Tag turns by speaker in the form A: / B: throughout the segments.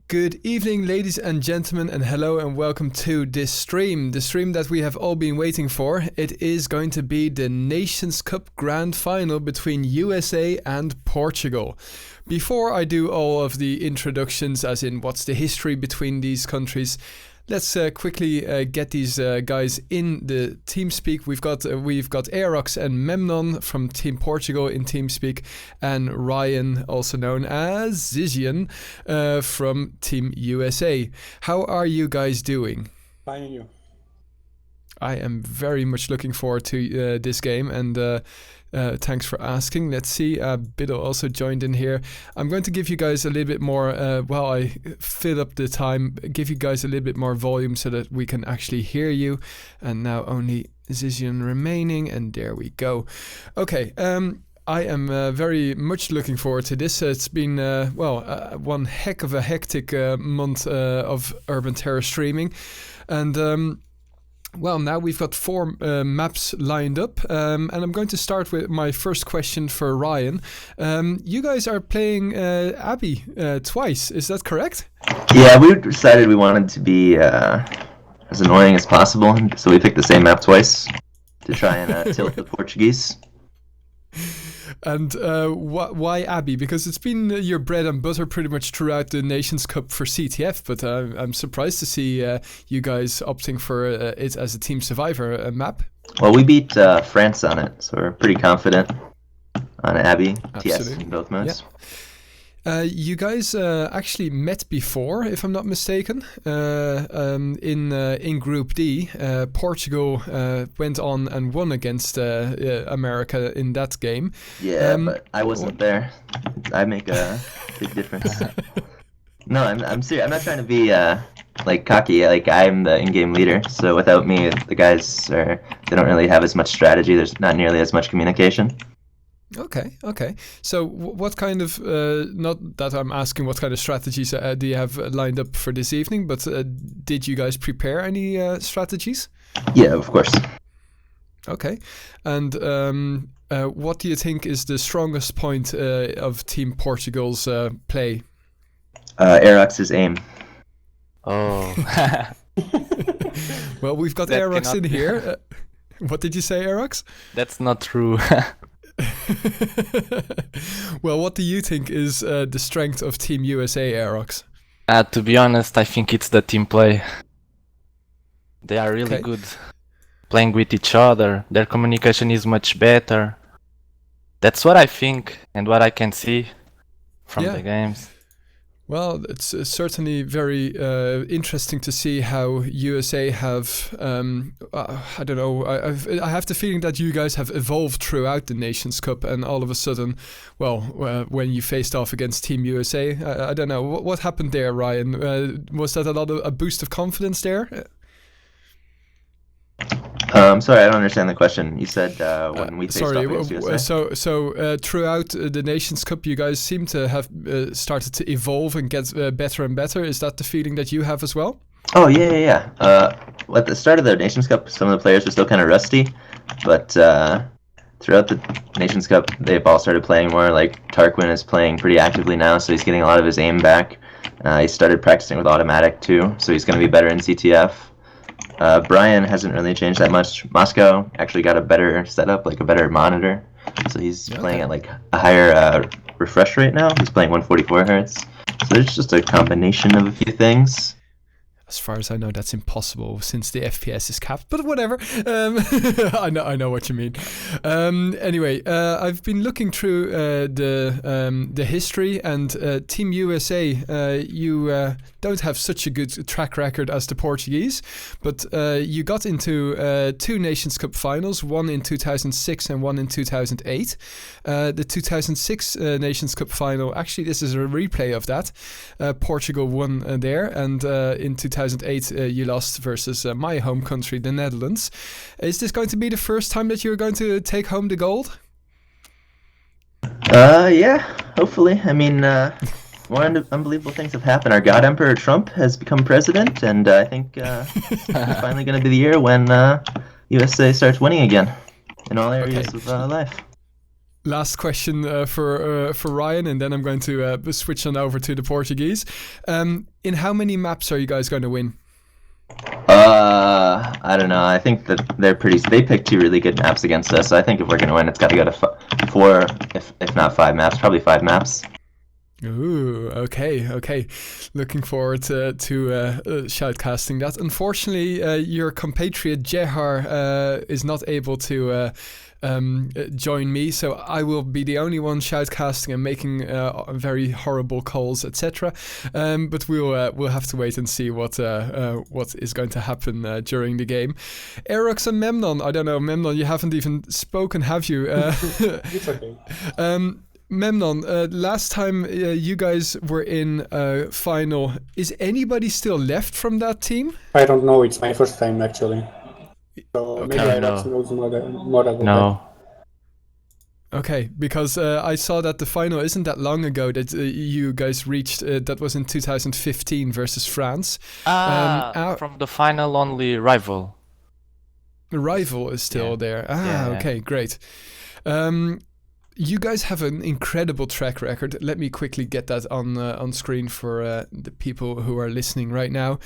A: Good evening, ladies and gentlemen, and hello and welcome to this stream. The stream that we have all been waiting for. It is going to be the Nations Cup Grand Final between USA and Portugal. Before I do all of the introductions, as in what's the history between these countries, let's quickly get these guys in the TeamSpeak. We've got Aerox and Memnon from Team Portugal in TeamSpeak, and Ryan, also known as Zizian, from Team USA. How are you guys doing?
B: Fine, and you?
A: I am very much looking forward to this game, and thanks for asking. Let's see, Biddle also joined in here. I'm going to give you guys a little bit more, while I fill up the time, give you guys a little bit more volume so that we can actually hear you. And now only Zizian remaining, and there we go. Okay, I am very much looking forward to this. It's been, one heck of a hectic month of Urban Terror streaming. And well, now we've got 4 maps lined up, and I'm going to start with my first question for Ryan. You guys are playing Abby twice, is that correct?
C: Yeah, we decided we wanted to be as annoying as possible, so we picked the same map twice to try and tilt the Portuguese.
A: And why Abby? Because it's been your bread and butter pretty much throughout the Nations Cup for CTF, but I'm surprised to see you guys opting for it as a Team Survivor map.
C: Well, we beat France on it, so we're pretty confident on Abby, TS in both modes.
A: Yeah. You guys actually met before, if I'm not mistaken, in Group D. Portugal went on and won against America in that game.
C: Yeah, but I wasn't there. I make a big difference. No, I'm serious. I'm not trying to be cocky. Like, I'm the in-game leader, so without me, the guys they don't really have as much strategy. There's not nearly as much communication.
A: Okay. So what kind of, not that I'm asking what kind of strategies do you have lined up for this evening, but did you guys prepare any strategies?
C: Yeah, of course.
A: Okay. And what do you think is the strongest point of Team Portugal's play?
C: Aerox's aim.
D: Oh.
A: Well, we've got Aerox in here. What did you say, Aerox?
D: That's not true.
A: Well, what do you think is the strength of Team USA, Aerox?
D: To be honest, I think it's the team play. They are really good playing with each other. Their communication is much better. That's what I think and what I can see from the games. Well,
A: it's certainly very interesting to see how USA have, I don't know, I have the feeling that you guys have evolved throughout the Nations Cup, and all of a sudden, well, when you faced off against Team USA, I don't know, what happened there, Ryan? Was that a boost of confidence there?
C: I'm sorry, I don't understand the question. You said when we faced off against USA?
A: So throughout the Nations Cup, you guys seem to have started to evolve and get better and better. Is that the feeling that you have as well?
C: Oh, yeah. At the start of the Nations Cup, some of the players were still kind of rusty, but throughout the Nations Cup, they've all started playing more. Like, Tarquin is playing pretty actively now, so he's getting a lot of his aim back. He started practicing with automatic, too, so he's going to be better in CTF. Brian hasn't really changed that much. Moscow actually got a better setup, like a better monitor. So he's playing at like a higher refresh rate now. He's playing 144 hertz. So there's just a combination of a few things.
A: As far as I know, that's impossible since the FPS is capped, but whatever. I know what you mean. Anyway, I've been looking through the history, and Team USA, you don't have such a good track record as the Portuguese, but you got into 2 Nations Cup finals, one in 2006 and one in 2008. The 2006 Nations Cup final, actually this is a replay of that. Portugal won there, and in 2008 you lost versus my home country, the Netherlands. Is this going to be the first time that you're going to take home the gold?
C: Yeah, hopefully. I mean, more unbelievable things have happened. Our God Emperor Trump has become president, and I think it's finally going to be the year when USA starts winning again in all areas of life.
A: last question for Ryan, and then I'm going to switch on over to the Portuguese. In how many maps are you guys going to win?
C: I don't know. I think that they picked 2 really good maps against us. So I think if we're gonna win, it's got to go to 4, if not 5 maps. Probably 5 maps.
A: Ooh, okay. Looking forward to shoutcasting that. Unfortunately, your compatriot Jehar is not able to join me, so I will be the only one shoutcasting and making very horrible calls, etc. But we'll have to wait and see what is going to happen during the game. Erox and Memnon, I don't know, Memnon, you haven't even spoken, have you?
B: It's okay.
A: Memnon, last time you guys were in a final, is anybody still left from that team?
B: I don't know. It's my first time actually. So
A: Okay.
B: maybe
D: No.
B: Alex knows more about
D: No.
A: Okay, because I saw that the final isn't that long ago that you guys reached. That was in 2015 versus France.
D: From the final, only rival.
A: The rival is still
D: Yeah.
A: there.
D: Yeah.
A: Okay, great. You guys have an incredible track record. Let me quickly get that on screen for the people who are listening right now.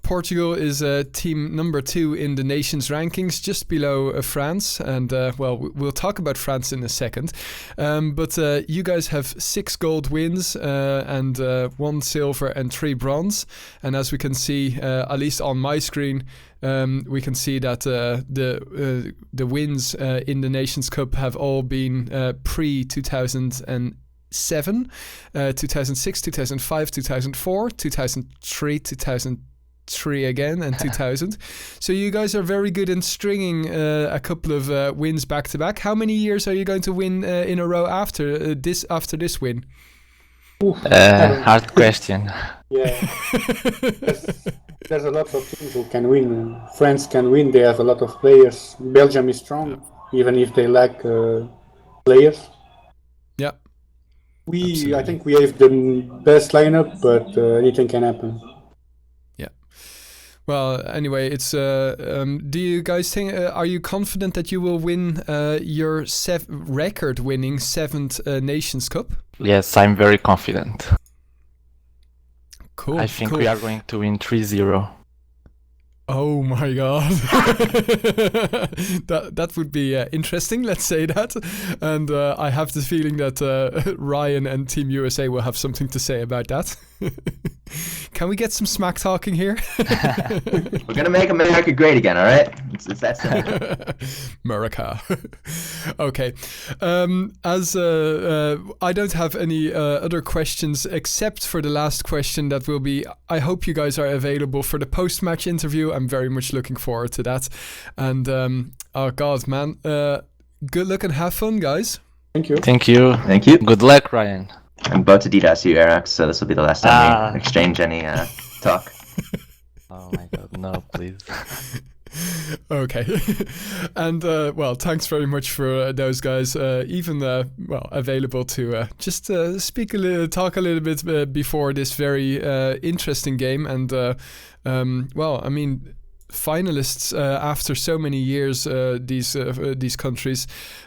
A: Portugal is team number 2 in the nations rankings, just below France. And we'll talk about France in a second. But you guys have 6 gold wins and 1 silver and 3 bronze. And as we can see, at least on my screen, we can see that the wins in the Nations Cup have all been pre-2007, 2006, 2005, 2004, 2003, 2003 again, and 2000. So you guys are very good in stringing a couple of wins back to back. How many years are you going to win in a row after this win?
D: Hard question.
B: Yeah. There's a lot of teams who can win. France can win. They have a lot of players. Belgium is strong, even if they lack players.
A: Yeah.
B: I think we have the best lineup, but anything can happen.
A: Yeah. Well, anyway, it's. Do you guys think? Are you confident that you will win your record-winning 7th Nations Cup?
D: Yes, I'm very confident.
A: Cool.
D: I think
A: cool.
D: we are going to win 3-0.
A: Oh my god. that would be interesting, let's say that. And I have the feeling that Ryan and Team USA will have something to say about that. Can we get some smack talking here?
C: We're gonna make America great again, all right? It's that simple.
A: America. Okay. As I don't have any other questions except for the last question that will be, I hope you guys are available for the post-match interview. I'm very much looking forward to that. And oh god, man. Good luck and have fun, guys.
B: Thank you.
D: Thank you.
C: Thank you.
D: Good luck, Ryan.
C: I'm about to DDoS you, Erox, so this will be the last time we exchange any talk.
D: Oh my god, no, please.
A: Okay. And well, thanks very much for those guys even available to just talk a little bit before this very interesting game. And well, I mean, finalists after so many years, these countries,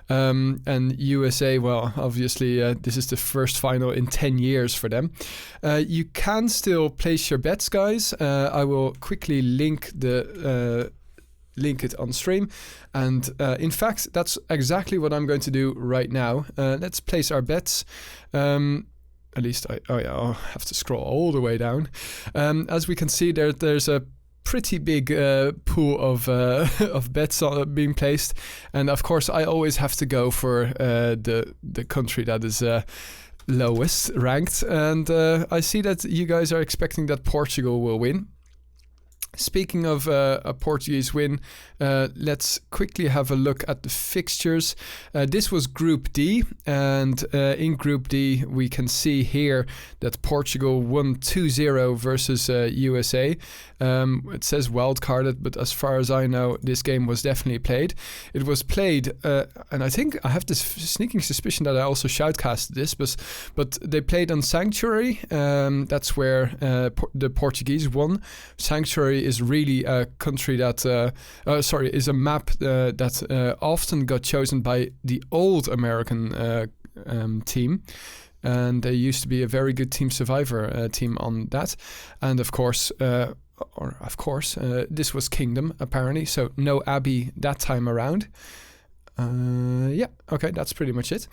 A: and USA, well, obviously this is the first final in 10 years for them. You can still place your bets, guys. I will quickly link it on stream, and in fact that's exactly what I'm going to do right now. Let's place our bets. At least I'll have to scroll all the way down. As we can see, there's a pretty big pool of bets being placed, and of course I always have to go for the country that is lowest ranked, and I see that you guys are expecting that Portugal will win. Speaking of a Portuguese win, let's quickly have a look at the fixtures. This was Group D, and in Group D we can see here that Portugal won 2-0 versus USA. It says wildcarded, but as far as I know, this game was definitely played. It was played, and I think I have this sneaking suspicion that I also shoutcasted this, but they played on Sanctuary. That's where the Portuguese won. Sanctuary country is really a country that, is a map that often got chosen by the old American team. And there used to be a very good Team Survivor team on that. And of course, this was Kingdom, apparently. So no Abby that time around. Yeah, okay, that's pretty much it.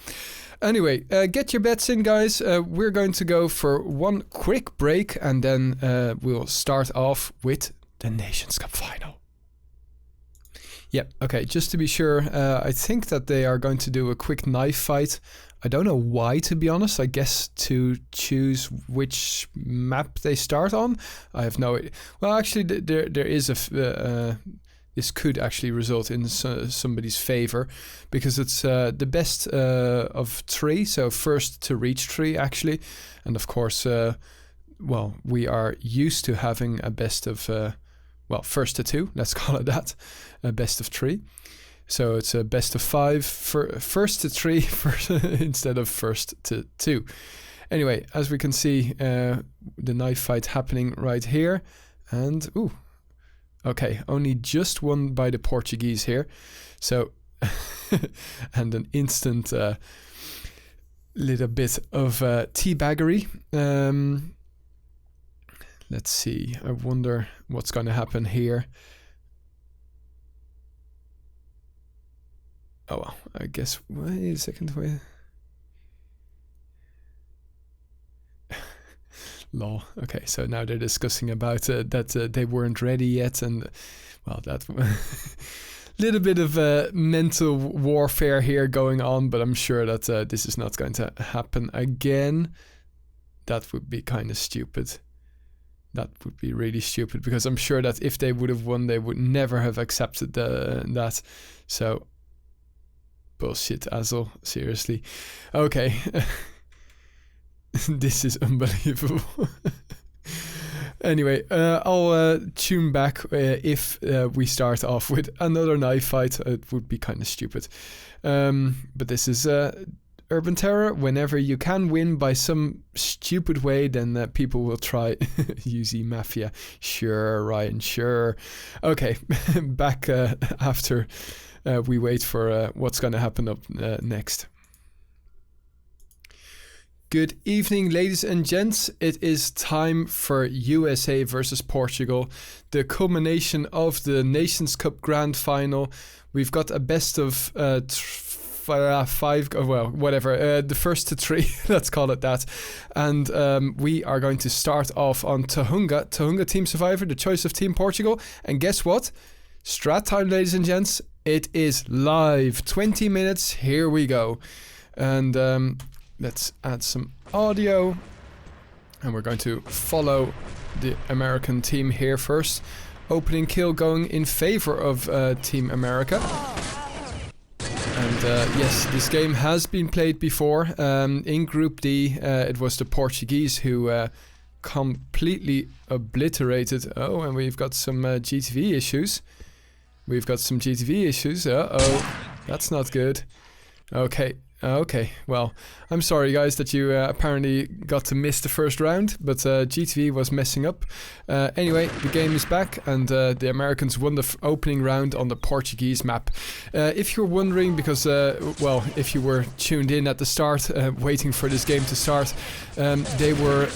A: Anyway, get your bets in, guys. We're going to go for one quick break, and then we'll start off with the Nations Cup final. Yeah, okay, just to be sure, I think that they are going to do a quick knife fight. I don't know why, to be honest. I guess to choose which map they start on. I have no idea. Well, actually, there is this could actually result in somebody's favor, because it's the best of 3, so first to reach 3 actually, and of course, well, we are used to having a best of first to 2. Let's call it that, a best of 3. So it's a best of 5, first to 3 instead of first to 2. Anyway, as we can see, the knife fight happening right here, and ooh. Okay, only just won by the Portuguese here. So, and an instant little bit of teabaggery. Let's see, I wonder what's going to happen here. Oh, well, I guess, wait a second, wait. Lol. Okay, so now they're discussing about that they weren't ready yet, and well, that little bit of mental warfare here going on, but I'm sure that this is not going to happen again. That would be kind of stupid. That would be really stupid, because I'm sure that if they would have won, they would never have accepted that. So, bullshit, Azel. Seriously. Okay. This is unbelievable. Anyway, I'll tune back if we start off with another knife fight. It would be kind of stupid. But this is Urban Terror. Whenever you can win by some stupid way, then people will try. UZ Mafia. Sure, Ryan, sure. Okay, back after we wait for what's going to happen up next. Good evening, ladies and gents. It is time for USA versus Portugal, the culmination of the Nations Cup Grand Final. We've got a best of 5, well, whatever, the first to 3, let's call it that. And we are going to start off on Tahunga Team Survivor, the choice of Team Portugal. And guess what? Strat time, ladies and gents. It is live. 20 minutes. Here we go. And let's add some audio, and we're going to follow the American team here first. Opening kill going in favor of Team America. And yes, this game has been played before. In Group D, it was the Portuguese who completely obliterated. Oh, and we've got some GTV issues. Uh-oh, that's not good. Okay, well, I'm sorry guys that you apparently got to miss the first round, but GTV was messing up. Anyway, the game is back, and the Americans won the opening round on the Portuguese map. If you're wondering, because, well, if you were tuned in at the start, waiting for this game to start, they were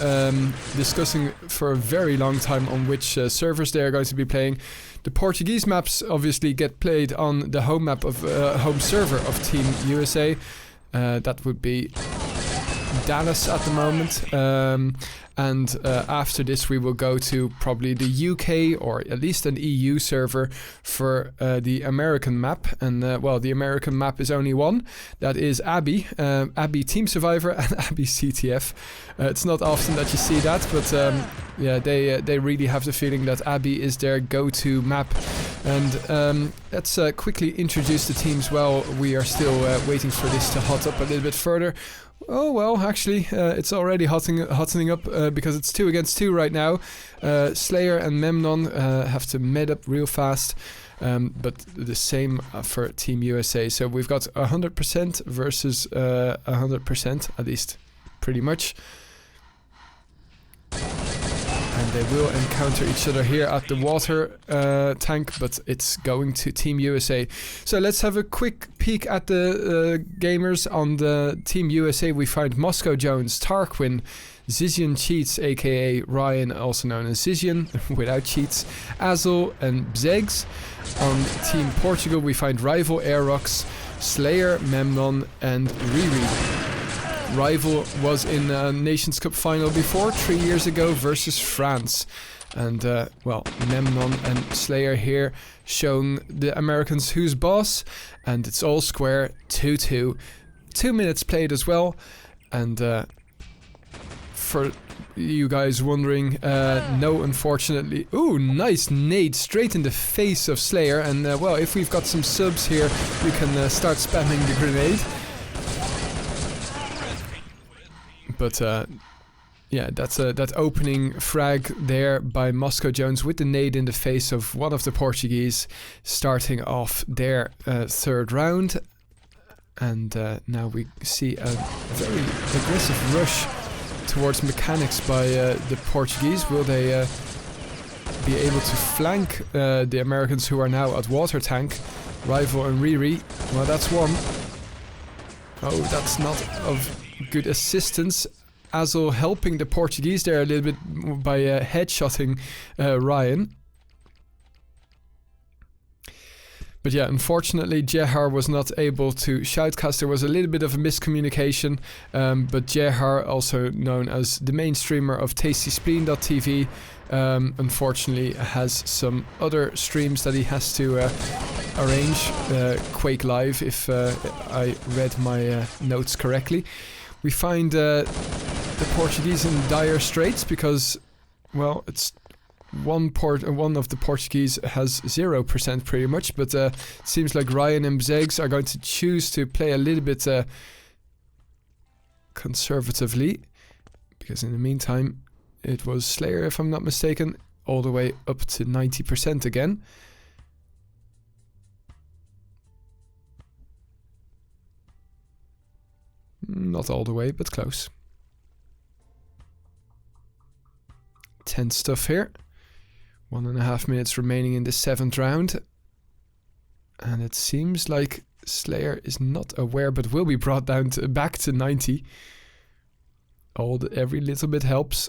A: discussing for a very long time on which servers they are going to be playing. The Portuguese maps obviously get played on the home map of home server of Team USA. That would be Dallas at the moment. And after this we will go to probably the UK or at least an EU server for the American map. And well, the American map is only one. That is Abby. Abby Team Survivor and Abby CTF. It's not often that you see that, but yeah, they really have the feeling that Abby is their go-to map. And let's quickly introduce the teams while we are still waiting for this to hot up a little bit further. Oh, well, actually, it's already hottening up because it's 2 against 2 right now. Slayer and Memnon have to med up real fast, but the same for Team USA. So we've got 100% versus 100%, at least pretty much. And they will encounter each other here at the water tank, but it's going to Team USA. So let's have a quick peek at the gamers. On the Team USA, we find Moscow Jones, Tarquin, Zizian Cheats, aka Ryan, also known as Zizian, without cheats, Azel, and Bzegs. On Team Portugal, we find Rival, Aerox, Slayer, Memnon, and Riri. Rival was in a Nations Cup final before, 3 years ago, versus France. And, well, Memnon and Slayer here showing the Americans who's boss. And it's all square, 2-2. 2 minutes played as well. And, for you guys wondering, no, unfortunately. Ooh, nice nade straight in the face of Slayer. And, well, if we've got some subs here, you can start spamming the grenade. But, yeah, that's that opening frag there by Moscow Jones with the nade in the face of one of the Portuguese, starting off their third round. And now we see a very aggressive rush towards mechanics by the Portuguese. Will they be able to flank the Americans who are now at water tank? Rival and Riri. Well, that's one. Oh, that's not of good assistance. Azel helping the Portuguese there a little bit by headshotting Ryan. But yeah, unfortunately, Jehar was not able to shoutcast. There was a little bit of a miscommunication. But Jehar, also known as the main streamer of TastySpleen.tv, unfortunately has some other streams that he has to arrange. Quake Live, if I read my notes correctly. We find the Portuguese in dire straits because, well, it's one of the Portuguese has 0% pretty much, but it seems like Ryan and Bzegs are going to choose to play a little bit conservatively, because in the meantime it was Slayer, if I'm not mistaken, all the way up to 90% again. Not all the way, but close. Tense stuff here. 1.5 minutes remaining in the 7th round. And it seems like Slayer is not aware, but will be brought down back to 90. Every little bit helps.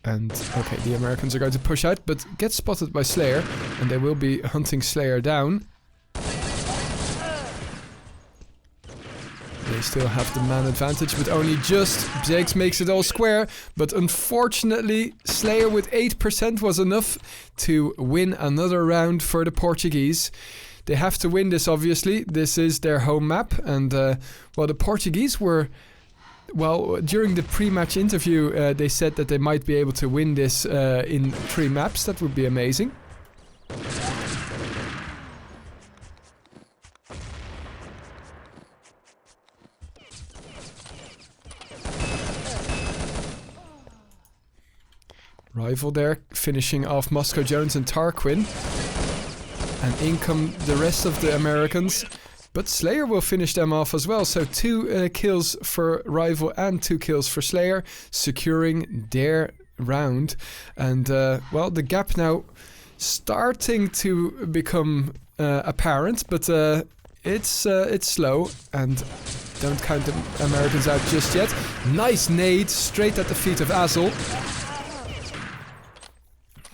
A: And, okay, the Americans are going to push out, but get spotted by Slayer. And they will be hunting Slayer down. They still have the man advantage, but only just. Bzegs makes it all square, but unfortunately, Slayer with 8% was enough to win another round for the Portuguese. They have to win this, obviously. This is their home map, and, well, the Portuguese were... Well, during the pre-match interview, they said that they might be able to win this in 3 maps. That would be amazing. Rival there, finishing off Moscow Jones and Tarquin. And in come the rest of the Americans. But Slayer will finish them off as well. So 2 kills for Rival and 2 kills for Slayer, securing their round. And, well, the gap now starting to become apparent, but it's slow. And don't count the Americans out just yet. Nice nade straight at the feet of Azel.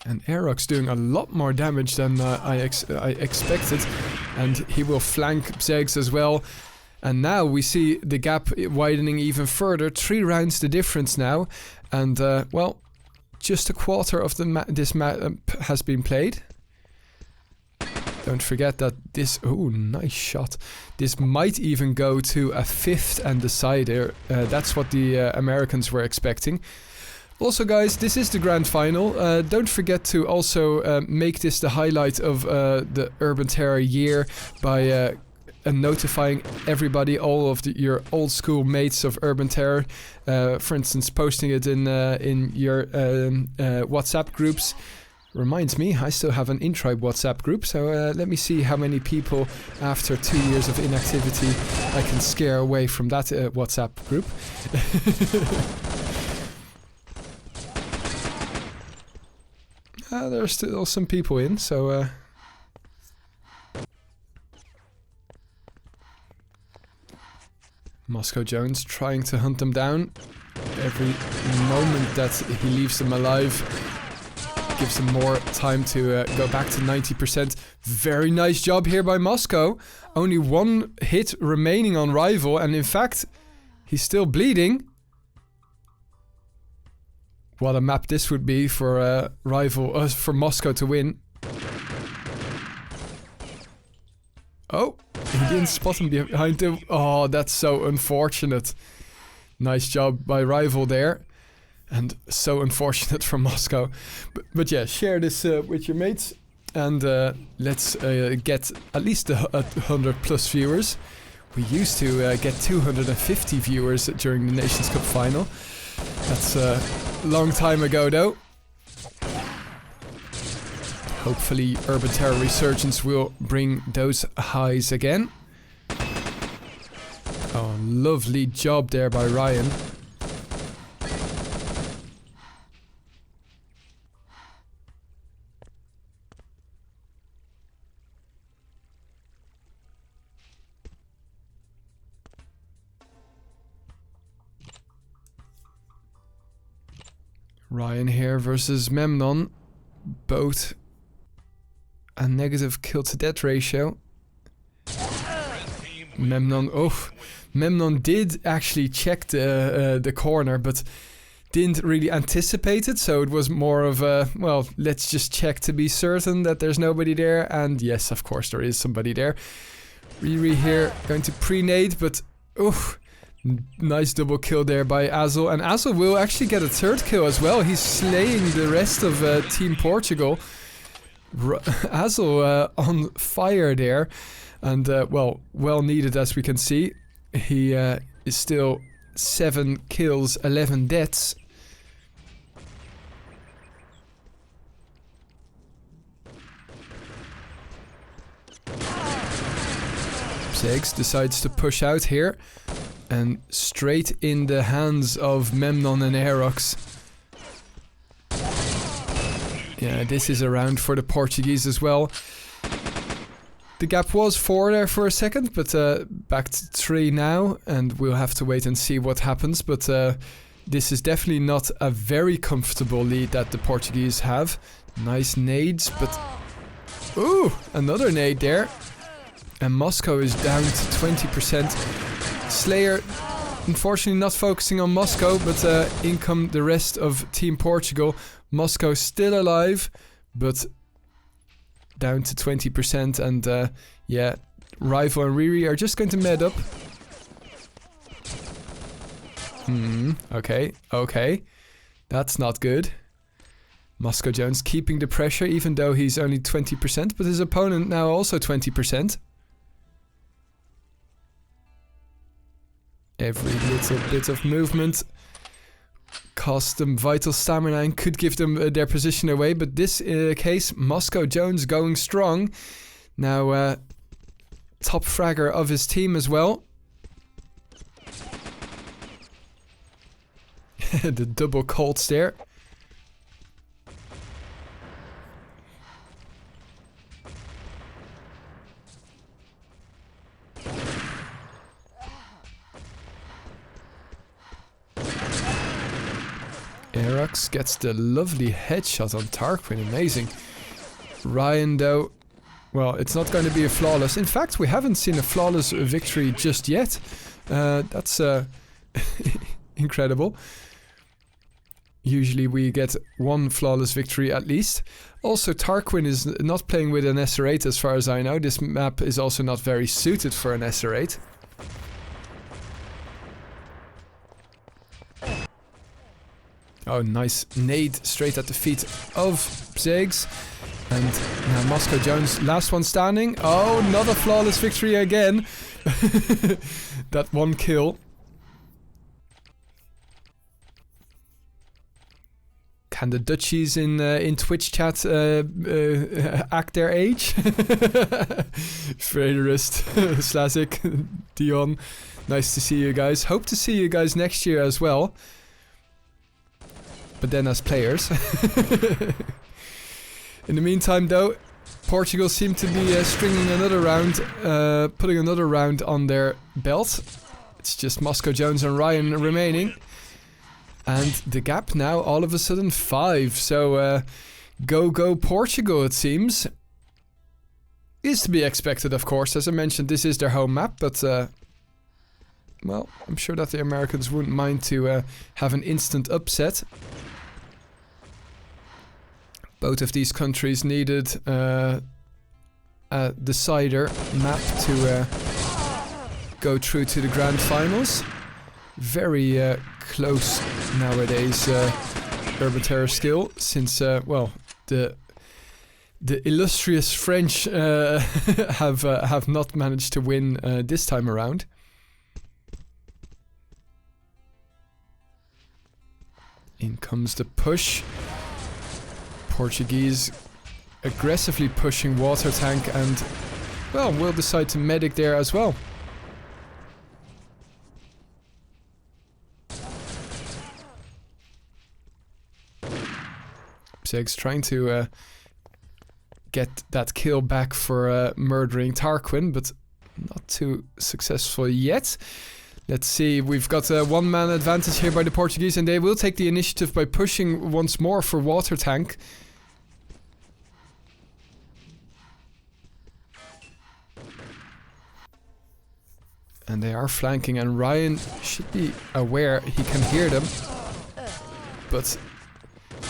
A: And Aerox doing a lot more damage than I expected. And he will flank Bzegs as well. And now we see the gap widening even further. 3 rounds the difference now. And, well, just a quarter of this map has been played. Don't forget that this... Oh, nice shot. This might even go to a 5th and decider. That's what the Americans were expecting. Also, guys, this is the grand final. Don't forget to also make this the highlight of the Urban Terror year by notifying everybody, all of your old school mates of Urban Terror. For instance, posting it in your WhatsApp groups. Reminds me, I still have an in-tribe WhatsApp group, so let me see how many people after 2 years of inactivity I can scare away from that WhatsApp group. There's still some people in, so... Moscow Jones trying to hunt them down. Every moment that he leaves them alive gives them more time to go back to 90%. Very nice job here by Moscow. Only one hit remaining on Rival, and in fact, he's still bleeding. What a map this would be for Rival, for Moscow to win. Oh, he didn't spot him behind him. Oh, that's so unfortunate. Nice job by Rival there. And so unfortunate for Moscow. But yeah, share this with your mates. And let's get at least 100 plus viewers. We used to get 250 viewers during the Nations Cup final. That's a long time ago though. Hopefully Urban Terror Resurgence will bring those highs again. Oh, lovely job there by Ryan. Ryan here versus Memnon. Both a negative kill to death ratio. Memnon, Memnon did actually check the corner, but didn't really anticipate it, so it was more of a, well, let's just check to be certain that there's nobody there, and yes, of course there is somebody there. Riri here going to pre-nade, but nice double kill there by Azel, and Azel will actually get a third kill as well. He's slaying the rest of Team Portugal. Azel on fire there, and well needed, as we can see. He is still 7 kills, 11 deaths. Zegs decides to push out here, and straight in the hands of Memnon and Aerox. Yeah, this is a round for the Portuguese as well. The gap was 4 there for a second, but back to 3 now, and we'll have to wait and see what happens. But this is definitely not a very comfortable lead that the Portuguese have. Nice nades, but... Ooh, another nade there. And Moscow is down to 20%. Slayer, unfortunately not focusing on Moscow, but in come the rest of Team Portugal. Moscow still alive, but down to 20%, and yeah, Rival and Riri are just going to med up. Okay. That's not good. Moscow Jones keeping the pressure, even though he's only 20%, but his opponent now also 20%. Every little bit of movement cost them vital stamina and could give them their position away, but this case, Moscow Jones going strong. Now top fragger of his team as well. The double Colts there. Aerox gets the lovely headshot on Tarquin, amazing. Ryan though, well, it's not going to be a flawless. In fact, we haven't seen a flawless victory just yet. That's incredible. Usually we get one flawless victory at least. Also, Tarquin is not playing with an SR8 as far as I know. This map is also not very suited for an SR8. Oh, nice nade straight at the feet of Zegs. And now Moscow Jones, last one standing. Oh, not a flawless victory again. That one kill. Can the Dutchies in Twitch chat act their age? Frederist, Slazik, Dion. Nice to see you guys. Hope to see you guys next year as well. But then as players. In the meantime, though, Portugal seem to be stringing another round, putting another round on their belt. It's just Moscow Jones and Ryan remaining. And the gap now all of a sudden 5. So go Portugal, it seems. Is to be expected, of course. As I mentioned, this is their home map, but well, I'm sure that the Americans wouldn't mind to have an instant upset. Both of these countries needed a decider map to go through to the grand finals. Very close nowadays, urban terror skill, since well, the illustrious French have not managed to win this time around. In comes the push. Portuguese aggressively pushing water tank, and well, we'll decide to medic there as well. Pseg's trying to get that kill back for murdering Tarquin, but not too successful yet. Let's see, we've got a one-man advantage here by the Portuguese, and they will take the initiative by pushing once more for water tank. And they are flanking, and Ryan should be aware he can hear them. But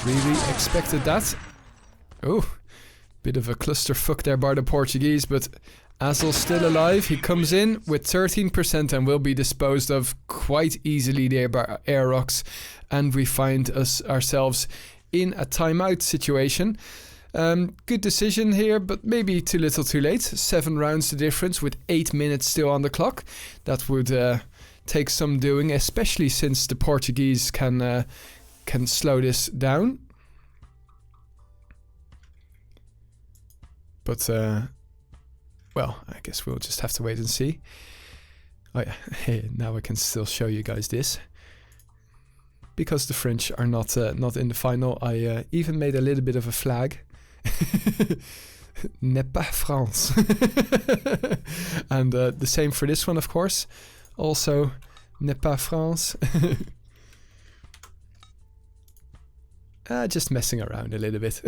A: really expected that. Oh, bit of a clusterfuck there by the Portuguese, but Azel's still alive. He comes in with 13% and will be disposed of quite easily there by Aerox. And we find ourselves in a timeout situation. Good decision here, but maybe too little too late. 7 rounds the difference with 8 minutes still on the clock. That would take some doing, especially since the Portuguese can slow this down. But, well, I guess we'll just have to wait and see. Oh yeah, hey, now I can still show you guys this. Because the French are not in the final, I even made a little bit of a flag. N'est pas France. And the same for this one, of course. Also, n'est pas France. Just messing around a little bit.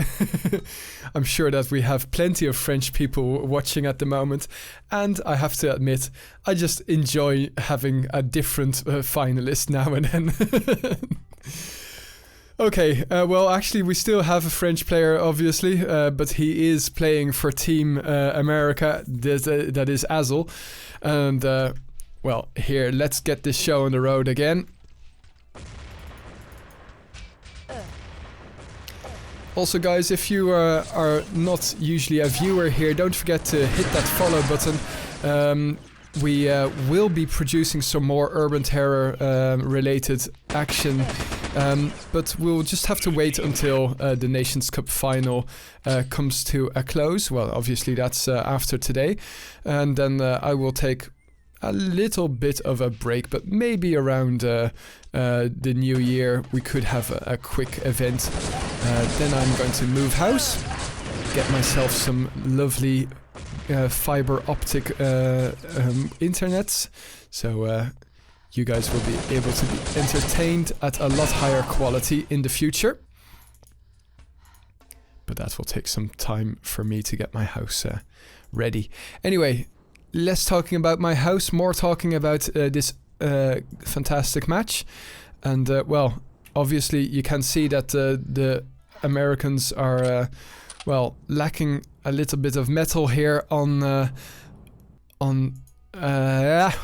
A: I'm sure that we have plenty of French people watching at the moment, and I have to admit, I just enjoy having a different finalist now and then. Okay, well, actually, we still have a French player, obviously, but he is playing for Team America. That is Azel. And, well, here, let's get this show on the road again. Also, guys, if you are not usually a viewer here, don't forget to hit that follow button. We will be producing some more Urban Terror related action, but we'll just have to wait until the Nations Cup final comes to a close. Well, obviously that's after today, and then I will take a little bit of a break, but maybe around the new year we could have a quick event. Then I'm going to move house, get myself some lovely fiber optic internets, so you guys will be able to be entertained at a lot higher quality in the future. But that will take some time for me to get my house ready. Anyway, less talking about my house, more talking about this fantastic match. And well, obviously you can see that the Americans are well, lacking a little bit of metal here on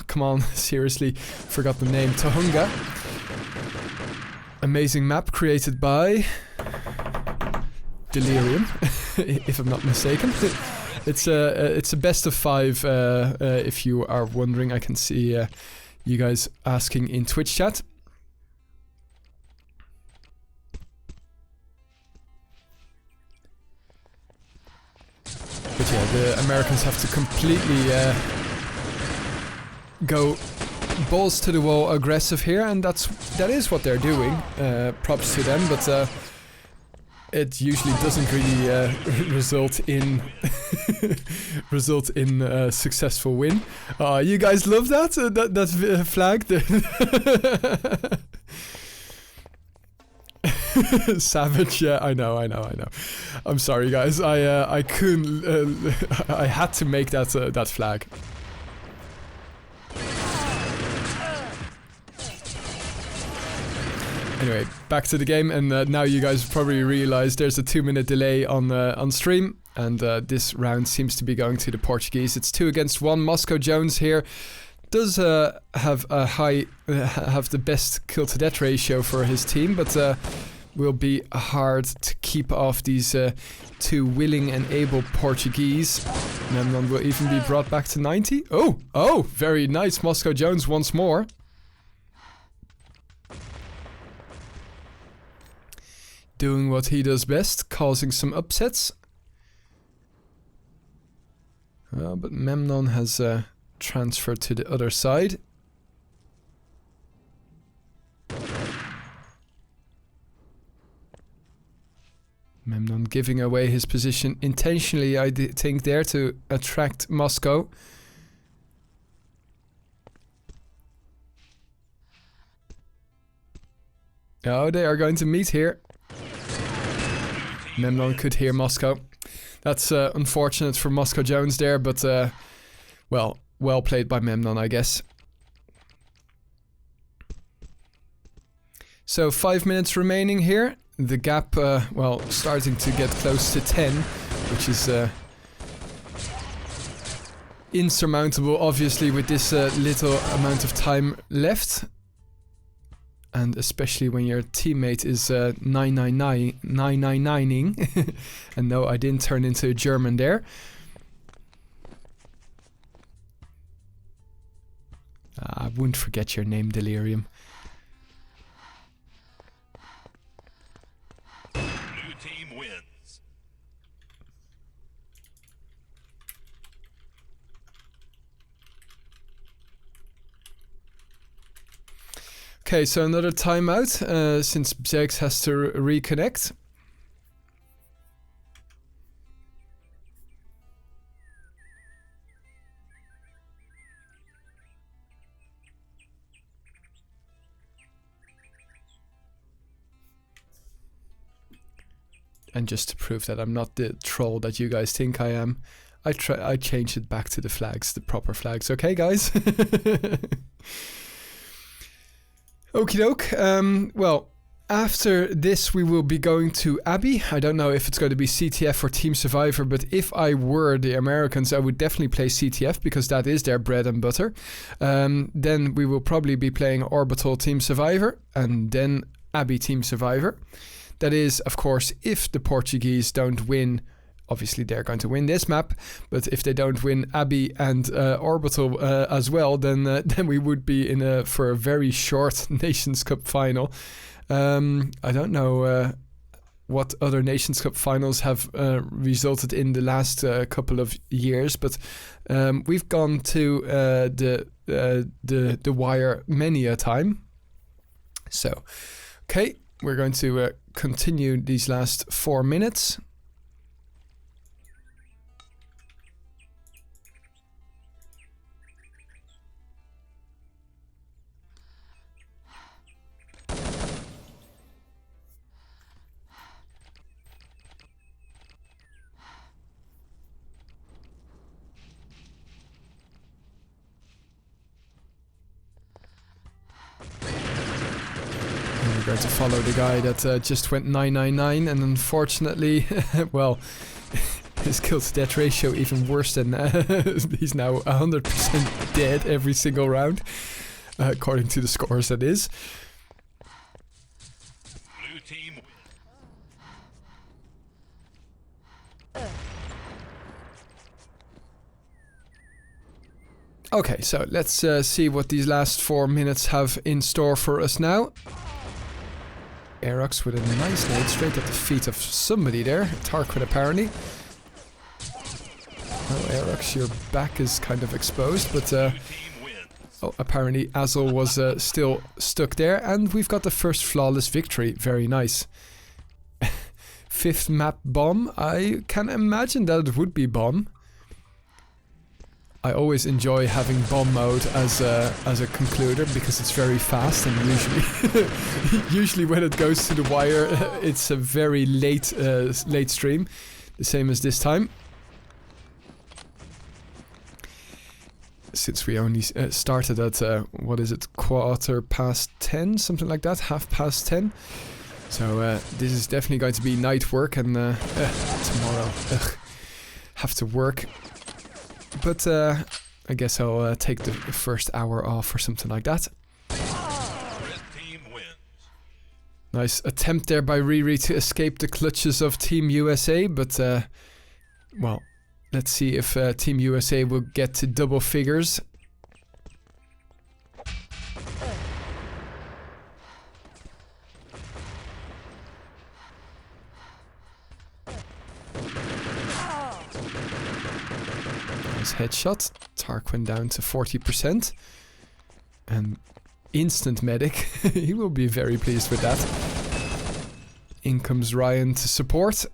A: come on, seriously, forgot the name, Tohunga. Amazing map created by Delirium, if I'm not mistaken. It's a best of 5, if you are wondering. I can see you guys asking in Twitch chat. But yeah, the Americans have to completely go balls to the wall aggressive here, and that is what they're doing. Props to them, but it usually doesn't really result in a successful win. You guys love that that flag. Savage, yeah, I know. I'm sorry, guys. I couldn't. I had to make that flag. Anyway, back to the game, and now you guys probably realize there's a 2-minute delay on stream, and this round seems to be going to the Portuguese. It's 2 against 1. Moscow Jones here does have the best kill to death ratio for his team, but will be hard to keep off these 2 willing and able Portuguese. Memnon will even be brought back to 90. Oh, very nice, Moscow Jones once more. Doing what he does best, causing some upsets. But Memnon has transferred to the other side. Memnon giving away his position intentionally, I think, there to attract Moscow. Oh, they are going to meet here. Memnon could hear Moscow. That's unfortunate for Moscow Jones there, but well played by Memnon, I guess. So 5 minutes remaining here. The gap, starting to get close to 10, which is insurmountable, obviously, with this little amount of time left. And especially when your teammate is 999ing. And no, I didn't turn into a German there. I wouldn't forget your name, Delirium.
E: Blue team wins.
A: Okay, so another timeout since Bzegs has to reconnect. And just to prove that I'm not the troll that you guys think I am, I changed it back to the flags, the proper flags. Okay, guys? Okie doke. Well, after this we will be going to Abbey. I don't know if it's going to be CTF or Team Survivor, but if I were the Americans, I would definitely play CTF because that is their bread and butter. Then we will probably be playing Orbital Team Survivor and then Abbey Team Survivor. That is, of course, if the Portuguese don't win. Obviously, they're going to win this map, but if they don't win Abbey and Orbital as well, then we would be for a very short Nations Cup final. I don't know what other Nations Cup finals have resulted in the last couple of years, but we've gone to the wire many a time. So, okay, we're going to continue these last 4 minutes. We're going to follow the guy that just went 999, and unfortunately, well, his kill to death ratio even worse than he's now 100% dead every single round, according to the scores, that is.
E: Blue team
A: Okay, so let's see what these last 4 minutes have in store for us now. Aerox with a nice nade straight at the feet of somebody there. Tarquin apparently. Oh, Aerox, your back is kind of exposed, but oh, apparently Azel was still stuck there, and we've got the first flawless victory. Very nice. fifth map bomb. I can imagine that it would be bomb. I always enjoy having bomb mode as a concluder because it's very fast, and usually when it goes to the wire, it's a very late stream, the same as this time. Since we only started at what is it, 10:15, something like that, 10:30. So this is definitely going to be night work, and tomorrow have to work. But I guess I'll take the first hour off or something like that.
E: Red team wins.
A: Nice attempt there by Riri to escape the clutches of Team USA, but well, let's see if Team USA will get to double figures. Nice headshot. Tarquin down to 40%. And instant medic. He will be very pleased with that. In comes Ryan to support.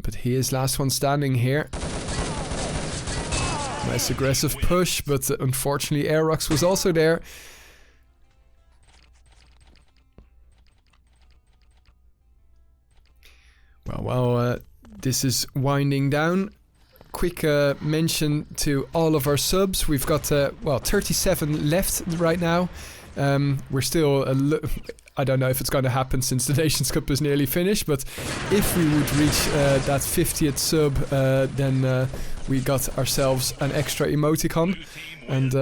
A: But he is last one standing here. Nice aggressive push, but unfortunately Aerox was also there. Well, this is winding down. Quick mention to all of our subs. We've got, 37 left right now. We're still I don't know if it's going to happen since the Nations Cup is nearly finished, but if we would reach that 50th sub, then we got ourselves an extra emoticon. And,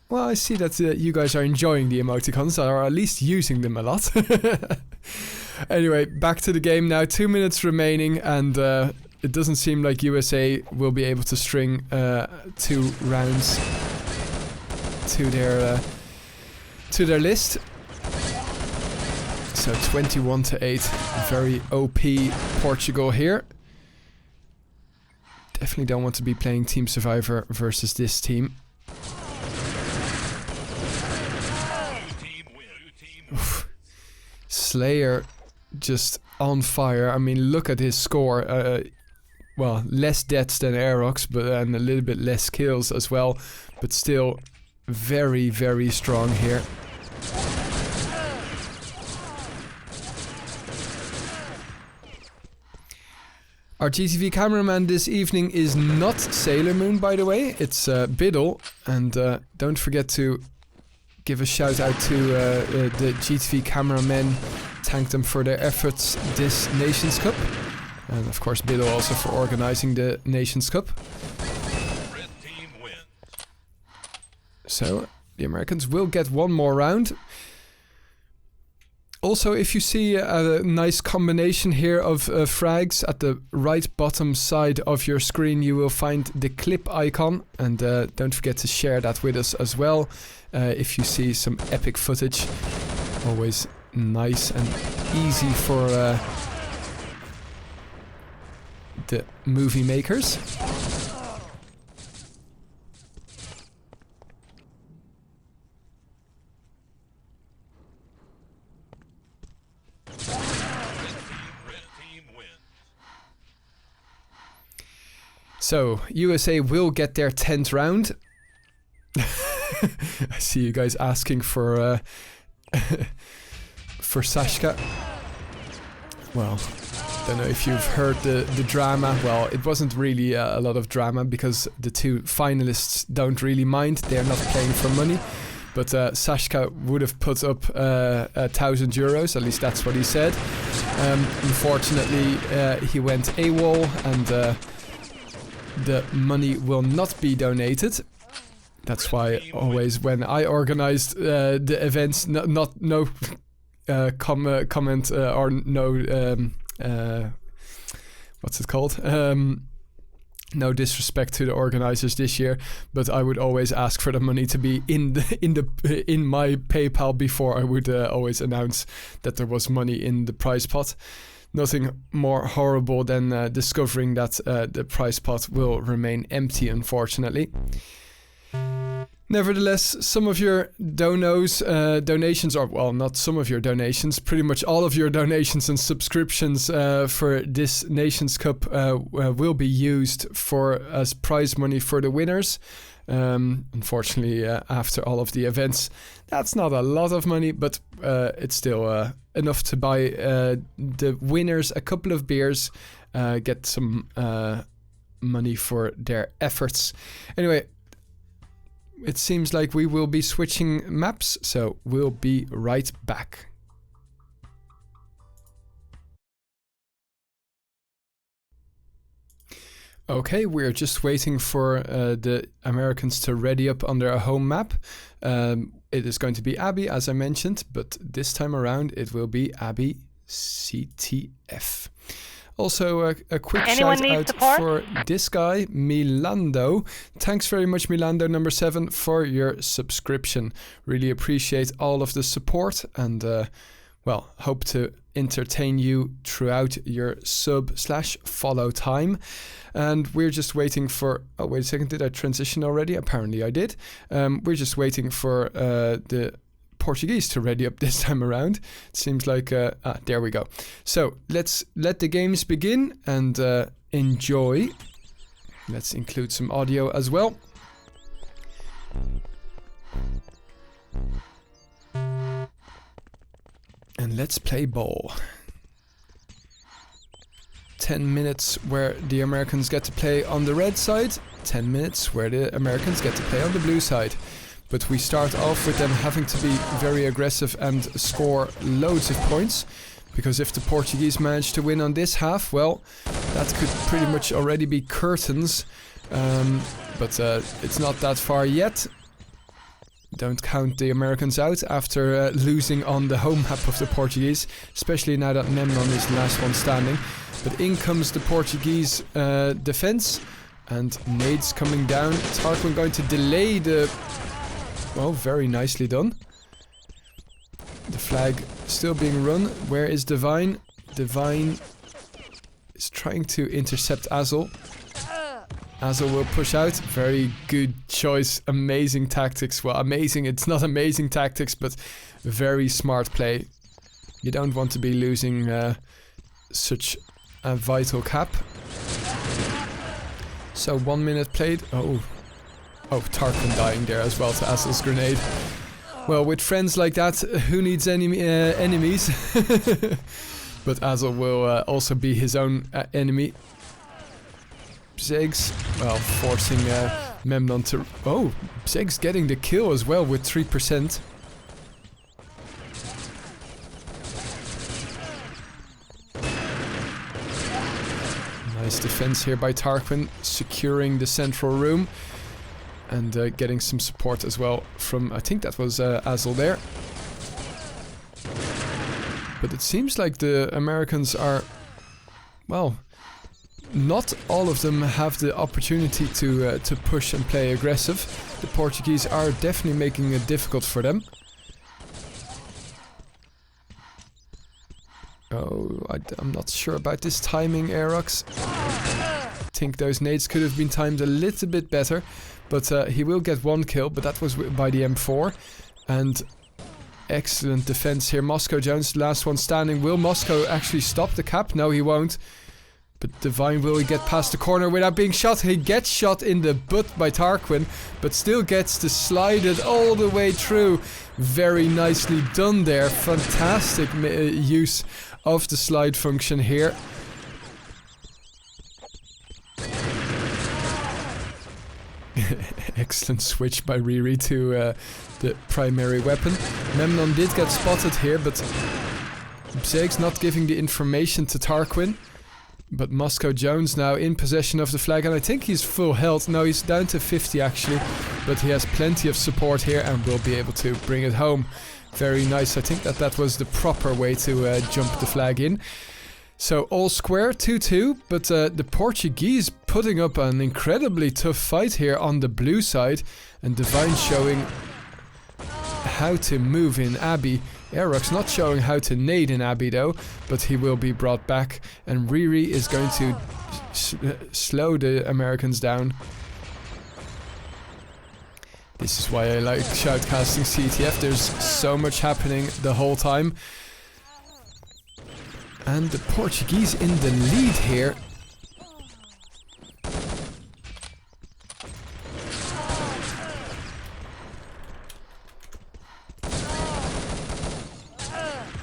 A: well, I see that you guys are enjoying the emoticons, or at least using them a lot. Anyway, back to the game now. 2 minutes remaining, and it doesn't seem like USA will be able to string 2 rounds to their list. So 21-8, very OP Portugal here. Definitely don't want to be playing Team Survivor versus this team. Oof. Slayer just on fire. I mean, look at his score. Well, less deaths than Aerox, but and a little bit less kills as well. But still, very, very strong here. Our GTV cameraman this evening is not Sailor Moon, by the way. It's Biddle. And don't forget to give a shout out to the GTV cameramen. Thank them for their efforts this Nations Cup. And of course Biddle also for organizing the Nations Cup.
E: Red team wins.
A: So the Americans will get one more round. Also, if you see a nice combination here of frags at the right bottom side of your screen, you will find the clip icon. And don't forget to share that with us as well. If you see some epic footage, always nice and easy for the movie makers. So, USA will get their 10th round. I see you guys asking for Sashka. Well, don't know if you've heard the drama. Well, it wasn't really a lot of drama because the 2 finalists don't really mind. They're not playing for money. But Sashka would have put up €1,000, at least that's what he said. Unfortunately, he went AWOL and the money will not be donated. That's why always when I organized the events, no comment or no what's it called? No disrespect to the organizers this year, but I would always ask for the money to be in my PayPal before I would always announce that there was money in the prize pot. Nothing more horrible than discovering that the prize pot will remain empty, unfortunately. Nevertheless, some of your donations, or well, not some of your donations, pretty much all of your donations and subscriptions for this Nations Cup will be used as prize money for the winners. Unfortunately, after all of the events, that's not a lot of money, but it's still enough to buy the winners a couple of beers, get some money for their efforts. Anyway, it seems like we will be switching maps, so we'll be right back. Okay, we're just waiting for the Americans to ready up on their home map. It is going to be Abby, as I mentioned, but this time around it will be Abby CTF. Also, a quick shout out for this guy, Milando. Thanks very much, Milando number 7, for your subscription. Really appreciate all of the support and, well, hope to entertain you throughout your sub/follow time. And we're just waiting for... Oh, wait a second. Did I transition already? Apparently I did. We're just waiting for the Portuguese to ready up this time around. It seems like... there we go. So let's let the games begin and enjoy. Let's include some audio as well. And let's play ball. 10 minutes where the Americans get to play on the red side, 10 minutes where the Americans get to play on the blue side. But we start off with them having to be very aggressive and score loads of points, because if the Portuguese manage to win on this half, well, that could pretty much already be curtains. But it's not that far yet. Don't count the Americans out after losing on the home map of the Portuguese, especially now that Memnon is the last one standing. But in comes the Portuguese defense, and nades coming down. Tarquin going to delay the... Well, very nicely done. The flag still being run. Where is Divine? Divine is trying to intercept Azel. Azel will push out. Very good choice. Amazing tactics. Well, amazing. It's not amazing tactics, but very smart play. You don't want to be losing such a vital cap. So 1 minute played. Oh, Tarquin dying there as well to Azel's grenade. Well, with friends like that, who needs enemies? But Azel will also be his own enemy. Bzegs, well, forcing Memnon to... Oh, Bzegs getting the kill as well with 3%. Nice defense here by Tarquin, securing the central room. And getting some support as well from, I think that was Azel there. But it seems like the Americans are, well, not all of them have the opportunity to push and play aggressive. The Portuguese are definitely making it difficult for them. Oh, I'm not sure about this timing, Aerox. I think those nades could have been timed a little bit better. But he will get one kill, but that was by the M4. And excellent defense here. Moscow Jones, last one standing. Will Moscow actually stop the cap? No, he won't. But Divine, will he get past the corner without being shot? He gets shot in the butt by Tarquin, but still gets to slide it all the way through. Very nicely done there. Fantastic use of the slide function here. Excellent switch by Riri to the primary weapon. Memnon did get spotted here, but Bzegs not giving the information to Tarquin. But Moscow Jones now in possession of the flag, and I think he's full health. No, he's down to 50 actually, but he has plenty of support here and will be able to bring it home. Very nice. I think that was the proper way to jump the flag in. So all square, 2-2, but the Portuguese putting up an incredibly tough fight here on the blue side, and Divine showing how to move in Abbey. Aerox not showing how to nade in Abbey though, but he will be brought back, and Riri is going to slow the Americans down. This is why I like shoutcasting CTF. There's so much happening the whole time. And the Portuguese in the lead here.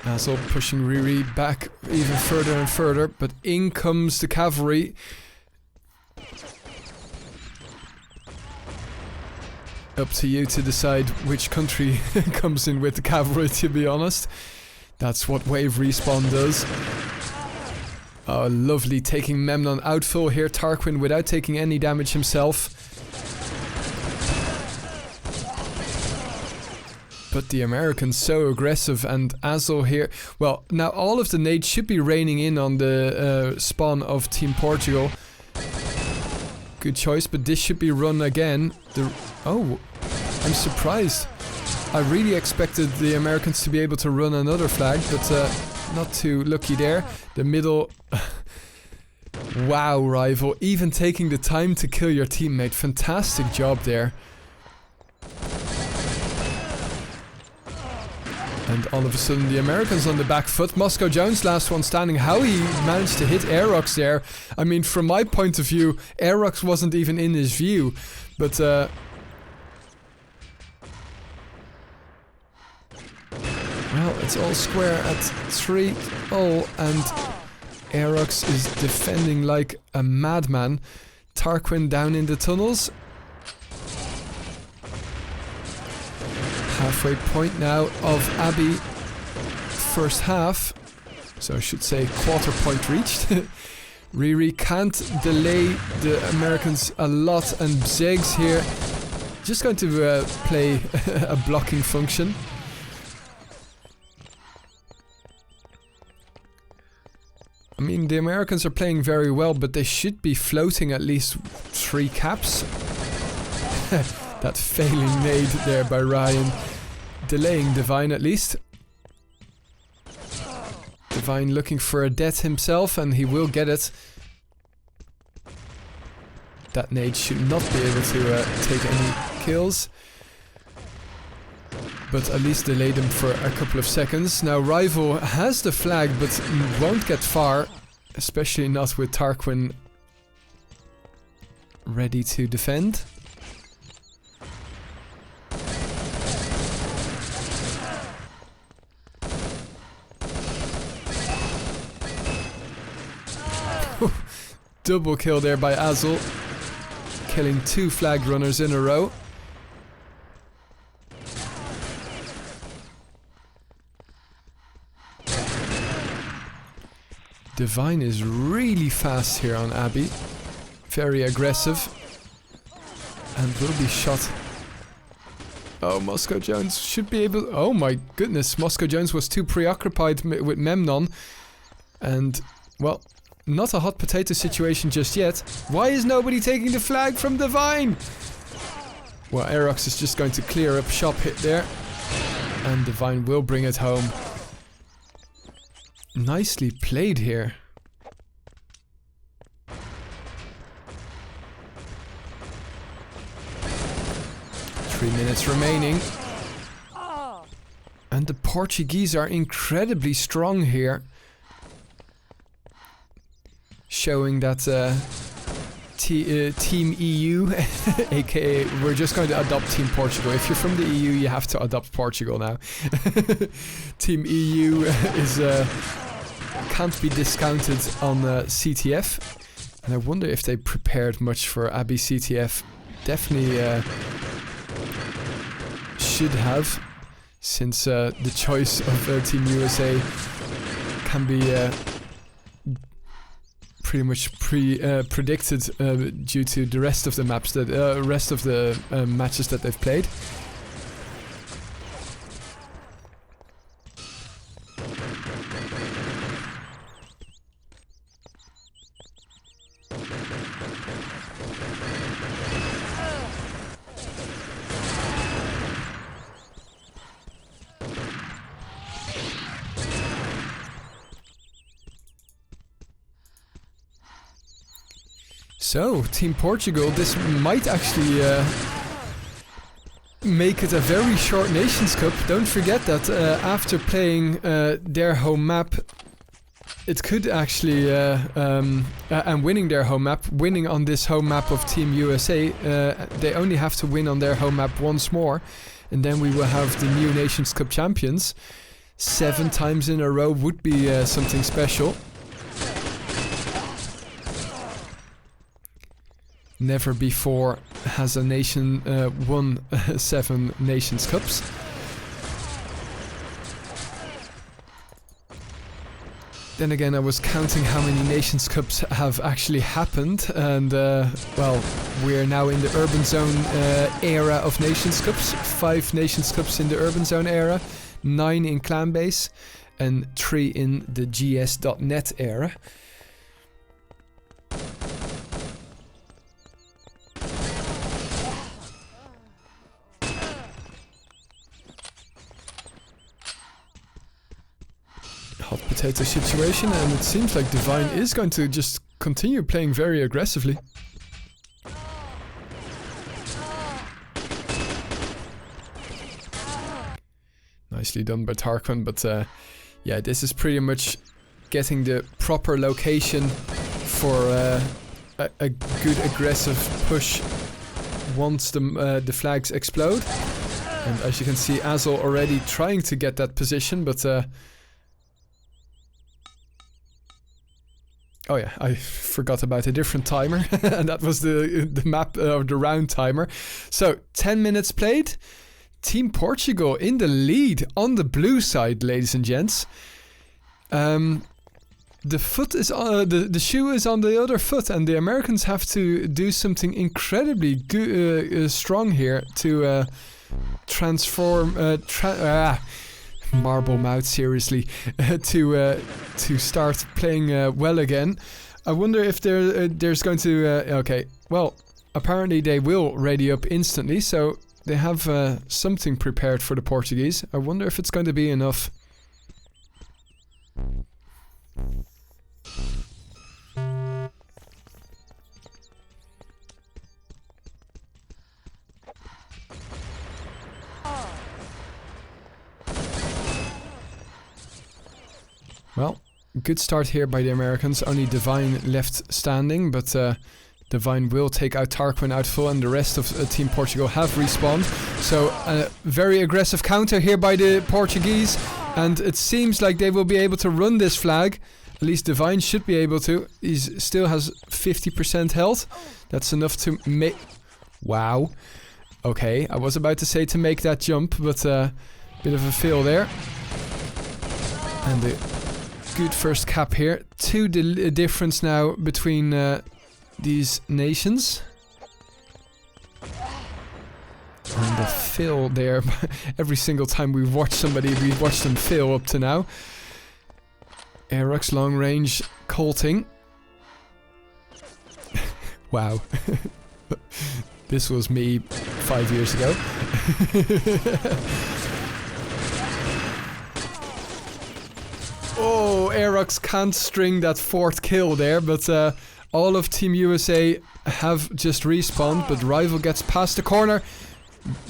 A: Hazel pushing Riri back even further and further, but in comes the cavalry. Up to you to decide which country comes in with the cavalry, to be honest. That's what wave respawn does. Oh, lovely, taking Memnon out full here. Tarquin without taking any damage himself. But the Americans so aggressive, and Azul here. Well, now all of the nades should be raining in on the spawn of Team Portugal. Good choice, but this should be run again. Oh, I'm surprised. I really expected the Americans to be able to run another flag, but not too lucky there. The middle... Wow, Rival, even taking the time to kill your teammate. Fantastic job there. And all of a sudden the Americans on the back foot. Moscow Jones, last one standing. How he managed to hit Aerox there. I mean, from my point of view, Aerox wasn't even in his view. But well, it's all square at 3-0, and Aerox is defending like a madman. Tarquin down in the tunnels. Halfway point now of Abbey first half, so I should say quarter point reached. Riri can't delay the Americans a lot, and Zegs here just going to play a blocking function. I mean, the Americans are playing very well, but they should be floating at least 3 caps. That failing nade there by Ryan. Delaying Divine at least. Divine looking for a death himself, and he will get it. That nade should not be able to take any kills. But at least delayed him for a couple of seconds. Now Rival has the flag, but won't get far. Especially not with Tarquin ready to defend. Double kill there by Azul, killing 2 flag runners in a row. Divine is really fast here on Abbey, very aggressive, and will be shot. Oh, Moscow Jones should be able... Oh my goodness, Moscow Jones was too preoccupied with Memnon, and, well... Not a hot potato situation just yet. Why is nobody taking the flag from Divine? Well, Aerox is just going to clear up shop hit there. And Divine will bring it home. Nicely played here. Three minutes remaining. And the Portuguese are incredibly strong here. Showing that Team EU, aka we're just going to adopt Team Portugal. If you're from the EU, you have to adopt Portugal now. Team EU is can't be discounted on CTF, and I wonder if they prepared much for Abbey CTF. Definitely should have, since the choice of Team USA can be pretty much predicted due to the rest of the maps that rest of the matches that they've played. So, Team Portugal, this might actually make it a very short Nations Cup. Don't forget that after playing their home map, it could actually, and winning their home map, winning on this home map of Team USA, they only have to win on their home map once more, and then we will have the new Nations Cup champions. 7 times in a row would be something special. Never before has a nation won 7 Nations Cups. Then again, I was counting how many Nations Cups have actually happened, and well, we're now in the Urban Zone era of Nations Cups. 5 Nations Cups in the Urban Zone era, 9 in Clan Base, and 3 in the GS.net era. Hot potato situation, and it seems like Divine is going to just continue playing very aggressively. Nicely done by Tarquin, but yeah, this is pretty much getting the proper location for a good aggressive push once the flags explode. And as you can see, Azul already trying to get that position, but oh yeah, I forgot about a different timer, and that was the map or the round timer. So 10 minutes played. Team Portugal in the lead on the blue side, ladies and gents. The foot is on the shoe is on the other foot, and the Americans have to do something incredibly strong here to transform. Marble mouth, seriously, to start playing well again. I wonder if there's going to okay, well, apparently they will ready up instantly, so they have something prepared for the Portuguese. I wonder if it's going to be enough. Well, good start here by the Americans. Only Divine left standing, but Divine will take out Tarquin out full, and the rest of Team Portugal have respawned. So a very aggressive counter here by the Portuguese, and it seems like they will be able to run this flag. At least Divine should be able to. He still has 50% health. That's enough to make... Wow. Okay, I was about to say to make that jump, but bit of a fail there. And the good first cap here. 2 difference now between these nations. And the fail there. Every single time we watch somebody, we watch them fail up to now. Aerox long range colting. Wow. This was me 5 years ago. Oh, Aerox can't string that 4th kill there, but all of Team USA have just respawned, but Rival gets past the corner.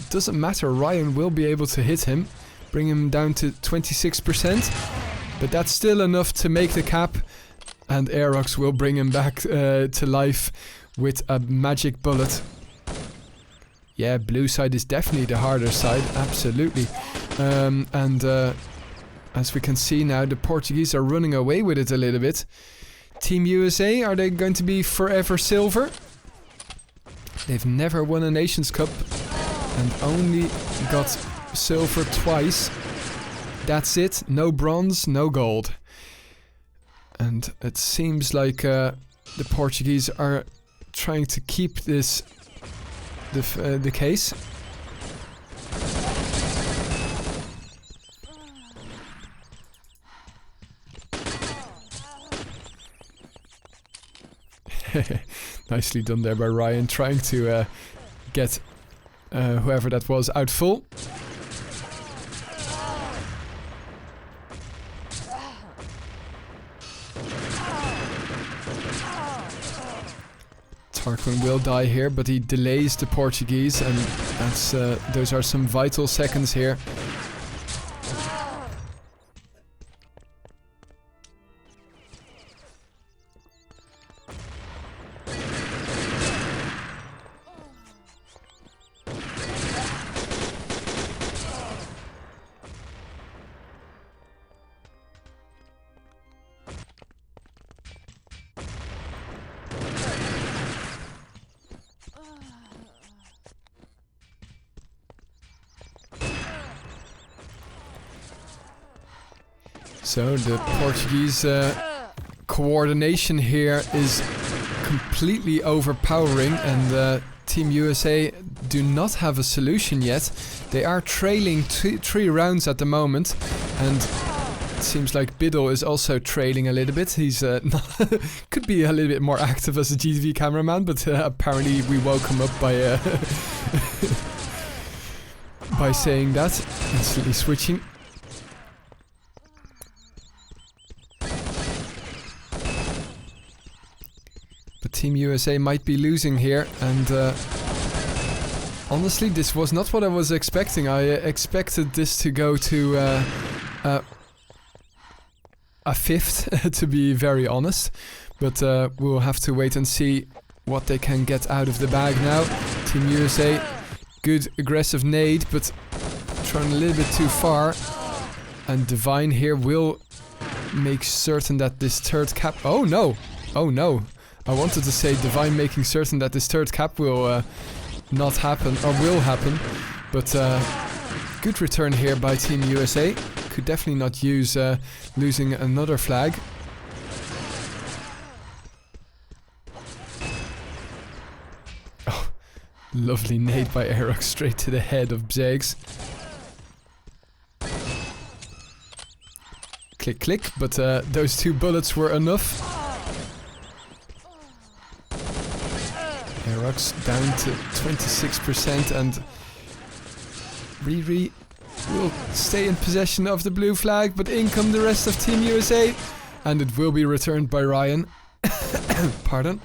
A: Doesn't matter, Ryan will be able to hit him, bring him down to 26%, but that's still enough to make the cap, and Aerox will bring him back to life with a magic bullet. Yeah, blue side is definitely the harder side, absolutely. As we can see now, the Portuguese are running away with it a little bit. Team USA, are they going to be forever silver? They've never won a Nations Cup and only got silver twice. That's it, no bronze, no gold. And it seems like the Portuguese are trying to keep this the case. Nicely done there by Ryan, trying to get whoever that was out full. Tarquin will die here, but he delays the Portuguese, and that's those are some vital seconds here. So the Portuguese coordination here is completely overpowering, and Team USA do not have a solution yet. They are trailing 3 rounds at the moment, and it seems like Biddle is also trailing a little bit. He's could be a little bit more active as a GTV cameraman, but apparently we woke him up by by saying that. Instantly switching. But Team USA might be losing here, and honestly, this was not what I was expecting. I expected this to go to a 5th, to be very honest. But we'll have to wait and see what they can get out of the bag now. Team USA, good aggressive nade, but trying a little bit too far. And Divine here will make certain that this 3rd cap... Oh no! Oh no! I wanted to say Divine making certain that this 3rd cap will not happen, or will happen, but good return here by Team USA. Could definitely not use losing another flag. Oh, lovely nade by Aerox straight to the head of Bzegs. Click, click, but those 2 bullets were enough. Aerox down to 26%, and Riri will stay in possession of the blue flag, but in come the rest of Team USA, and it will be returned by Ryan. Pardon.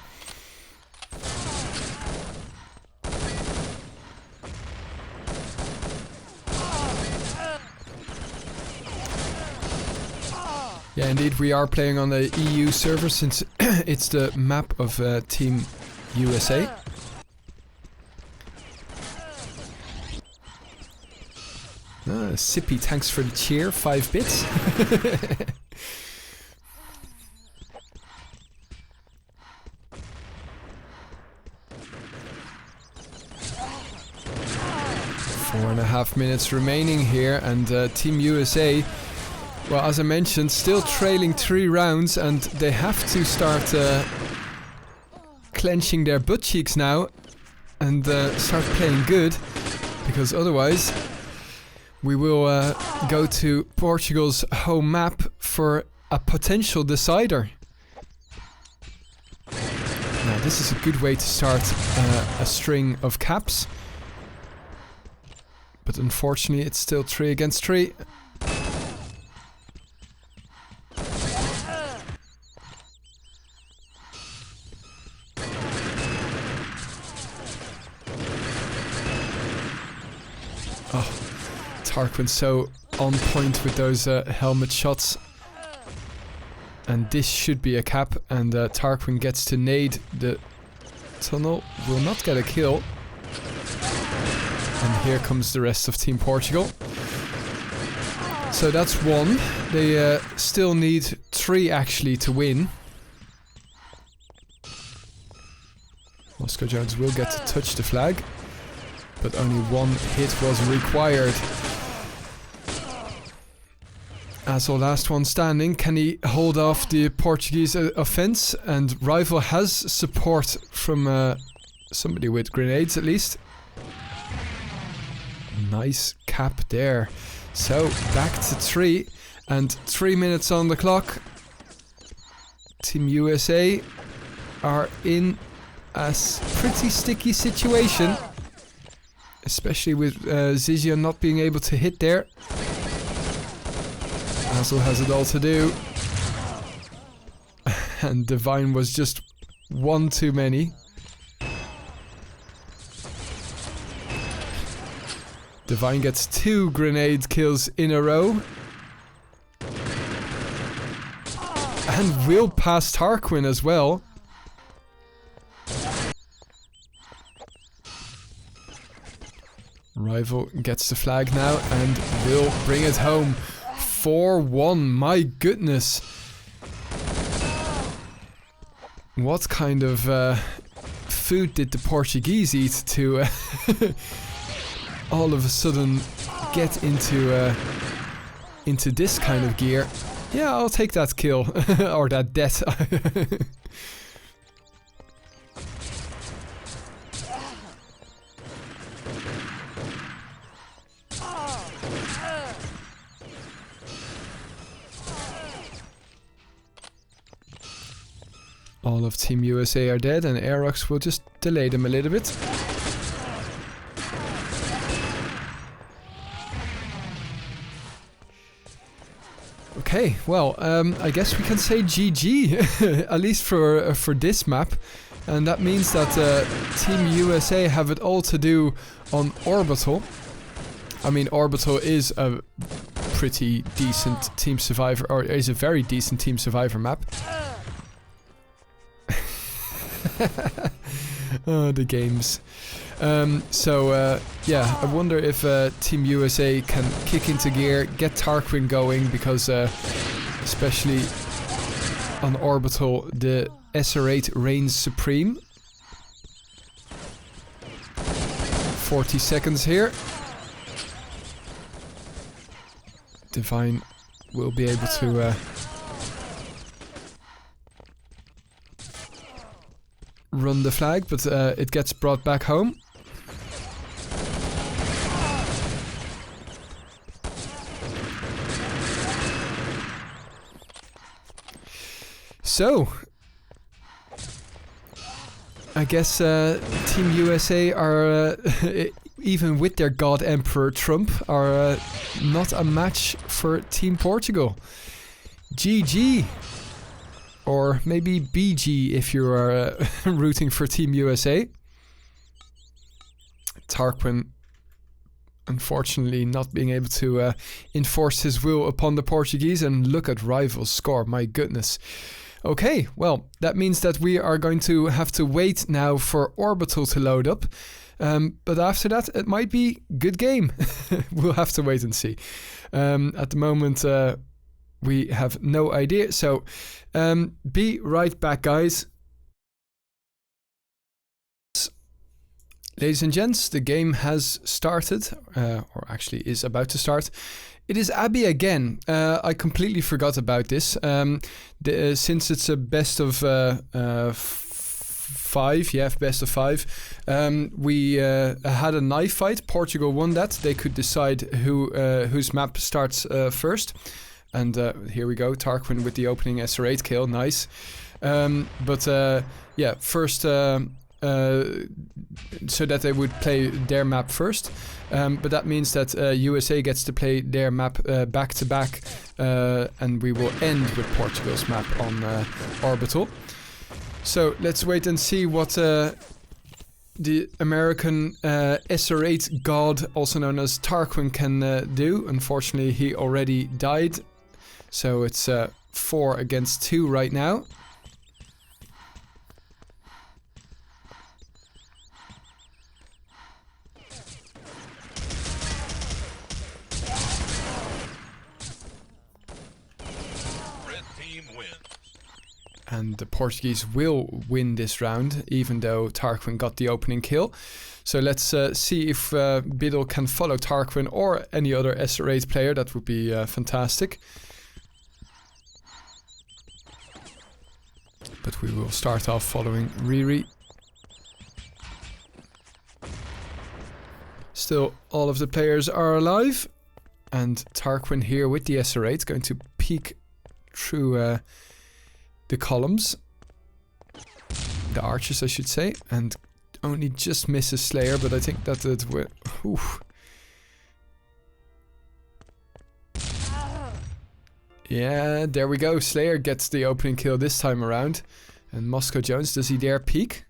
A: Yeah, indeed, we are playing on the EU server since it's the map of Team USA. Sippy, thanks for the cheer, 5 bits. 4.5 minutes remaining here, and Team USA, well, as I mentioned, still trailing 3 rounds, and they have to start clenching their butt cheeks now and start playing good, because otherwise we will go to Portugal's home map for a potential decider. Now this is a good way to start a string of caps, but unfortunately it's still 3 against 3. Tarquin so on point with those helmet shots, and this should be a cap, and Tarquin gets to nade the tunnel, will not get a kill, and here comes the rest of Team Portugal. So that's 1. They still need 3 actually to win. Moscow Jones will get to touch the flag, but only 1 hit was required. As our last one standing, can he hold off the Portuguese offense? And Rival has support from somebody with grenades at least. Nice cap there. So back to 3, and 3 minutes on the clock. Team USA are in a pretty sticky situation, especially with Zizia not being able to hit there. Hazel has it all to do, and Divine was just 1 too many. Divine gets 2 grenade kills in a row. And will pass Tarquin as well. Rival gets the flag now and will bring it home. 4-1, my goodness. What kind of food did the Portuguese eat to all of a sudden get into this kind of gear? Yeah, I'll take that kill. Or that death. All of Team USA are dead, and Aerox will just delay them a little bit. Okay, well, I guess we can say GG, at least for this map. And that means that Team USA have it all to do on Orbital. I mean, Orbital is a pretty decent Team Survivor, or is a very decent Team Survivor map. Oh, the games. Yeah, I wonder if Team USA can kick into gear, get Tarquin going, because especially on Orbital, the SR8 reigns supreme. 40 seconds here. Divine will be able to run the flag, but it gets brought back home. So, I guess Team USA are, even with their God Emperor Trump, are not a match for Team Portugal. GG. Or maybe BG if you are rooting for Team USA. Tarquin, unfortunately, not being able to enforce his will upon the Portuguese. And look at Rival's score, my goodness. Okay, well, that means that we are going to have to wait now for Orbital to load up. But after that, it might be good game. We'll have to wait and see. At the moment, we have no idea. So, be right back, guys. Ladies and gents, the game has started, or actually is about to start. It is Abby again. I completely forgot about this. Since it's a best of 5, yeah, best of 5. We had a knife fight. Portugal won that. They could decide whose map starts first. And here we go, Tarquin with the opening SR8 kill, nice. Yeah, first, so that they would play their map first. But that means that USA gets to play their map back to back, and we will end with Portugal's map on Orbital. So let's wait and see what the American SR8 god, also known as Tarquin, can do. Unfortunately, he already died. So it's 4 against 2 right now.
E: Red team wins.
A: And the Portuguese will win this round, even though Tarquin got the opening kill. So let's see if Biddle can follow Tarquin or any other SR8 player. That would be fantastic. But we will start off following Riri. Still, all of the players are alive. And Tarquin here with the SR8 going to peek through the columns. The archers, I should say. And only just misses Slayer, but I think that it will... Oof. Yeah, there we go. Slayer gets the opening kill this time around. And Moscow Jones, does he dare peek?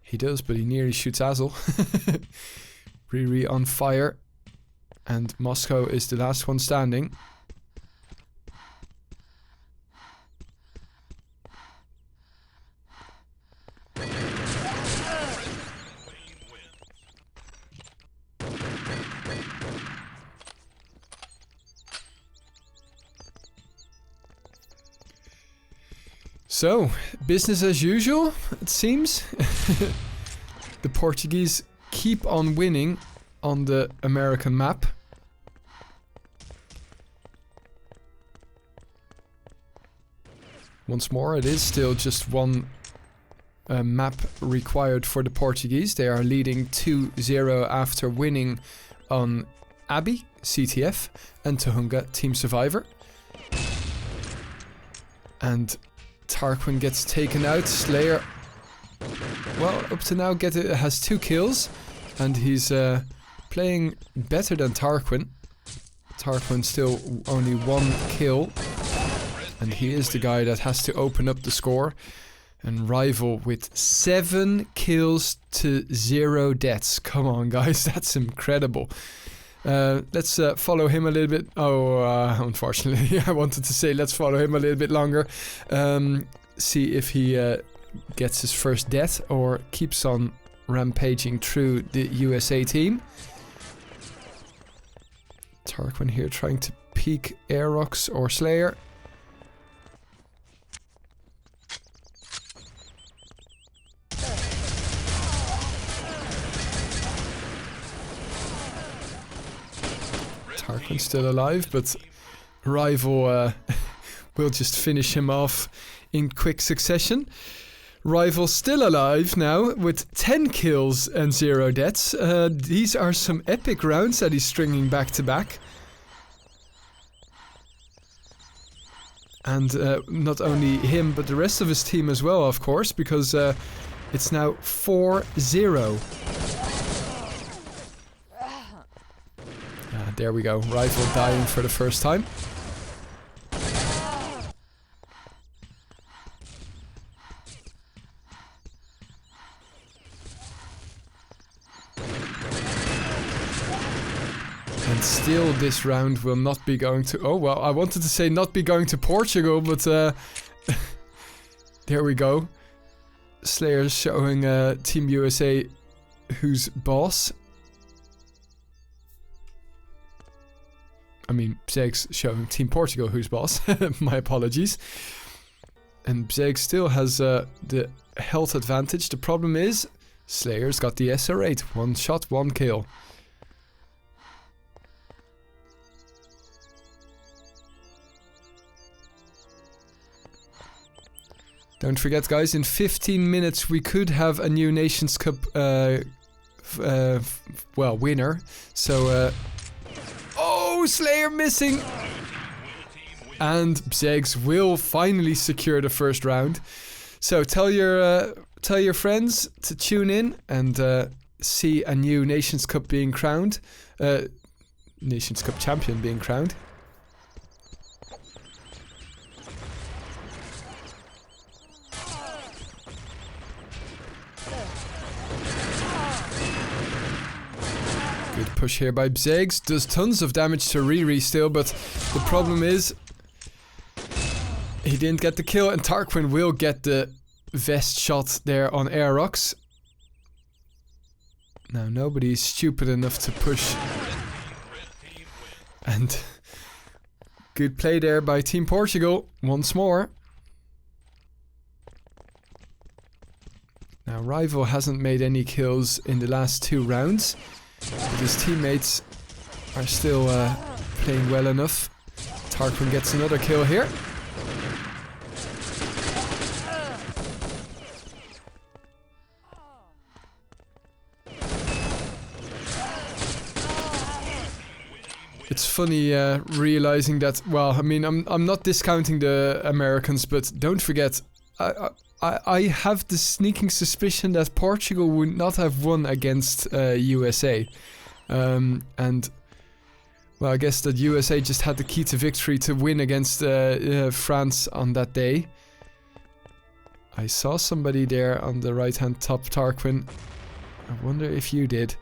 A: He does, but he nearly shoots Azel. Riri on fire. And Moscow is the last one standing. So, business as usual, it seems. The Portuguese keep on winning on the American map. Once more, it is still just one map required for the Portuguese. They are leading 2-0 after winning on Abbey, CTF, and Tahunga, Team Survivor. And Tarquin gets taken out. Slayer, well, up to now has 2 kills, and he's playing better than Tarquin. Tarquin still only 1 kill, and he is the guy that has to open up the score. And Rival with 7 kills to 0 deaths. Come on, guys, that's incredible. Let's follow him a little bit. Unfortunately, I wanted to say let's follow him a little bit longer. See if he gets his first death or keeps on rampaging through the USA team. Tarquin here trying to peek Aerox or Slayer. Tarquin's still alive, but Rival will just finish him off in quick succession. Rival still alive now with 10 kills and 0 deaths. These are some epic rounds that he's stringing back to back. And not only him, but the rest of his team as well, of course, because it's now 4-0. There we go, Rival dying for the first time. And still this round will not be going to... Oh, well, I wanted to say not be going to Portugal, but there we go. Slayer showing Team USA who's boss. I mean, Bzeg's showing Team Portugal who's boss. My apologies. And Bzeg still has the health advantage. The problem is, Slayer's got the SR8. 1 shot, 1 kill. Don't forget, guys, in 15 minutes we could have a new Nations Cup winner. So... Oh, Slayer missing! And Bzegs will finally secure the first round. So tell your friends to tune in and see a new Nations Cup being crowned. Nations Cup champion being crowned. Good push here by Bzegs. Does tons of damage to Riri still, but the problem is he didn't get the kill, and Tarquin will get the vest shot there on Aerox. Now nobody's stupid enough to push. And good play there by Team Portugal once more. Now Rival hasn't made any kills in the last 2 rounds. But his teammates are still playing well enough. Tarquin gets another kill here. It's funny realizing that, well, I mean, I'm not discounting the Americans, but don't forget, I have the sneaking suspicion that Portugal would not have won against USA. And, well, I guess that USA just had the key to victory to win against France on that day. I saw somebody there on the right-hand top, Tarquin. I wonder if you did.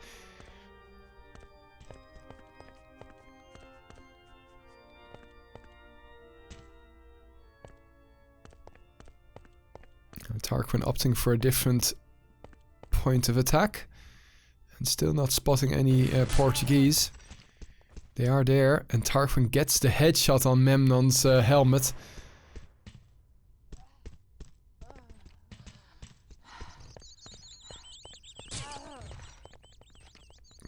A: Tarquin opting for a different point of attack. And still not spotting any Portuguese. They are there, and Tarquin gets the headshot on Memnon's helmet.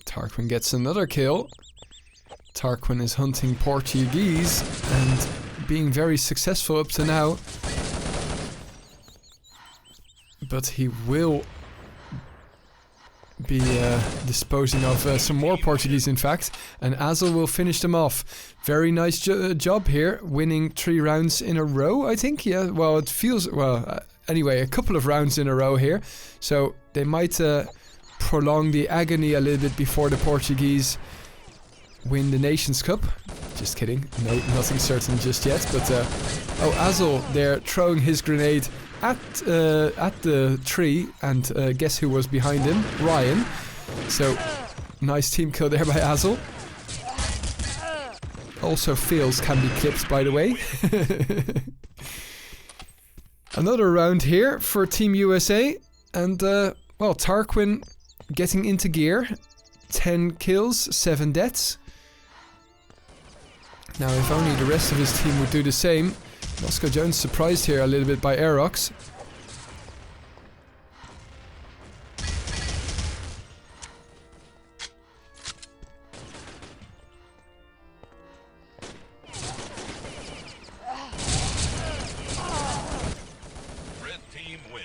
A: Tarquin gets another kill. Tarquin is hunting Portuguese and being very successful up to now. But he will be disposing of some more Portuguese, in fact. And Azel will finish them off. Very nice job here, winning 3 rounds in a row, I think. Yeah, well, it feels... Well, anyway, a couple of rounds in a row here. So they might prolong the agony a little bit before the Portuguese win the Nations Cup. Just kidding. No, nothing certain just yet. But, oh, Azel there throwing his grenade at the tree, and guess who was behind him? Ryan. So nice team kill there by Azel. Also fails can be clipped, by the way. Another round here for Team USA, and well, Tarquin getting into gear. 10 kills, 7 deaths. Now if only the rest of his team would do the same. Moscow Jones surprised here a little bit by Aerox.
E: Red team win.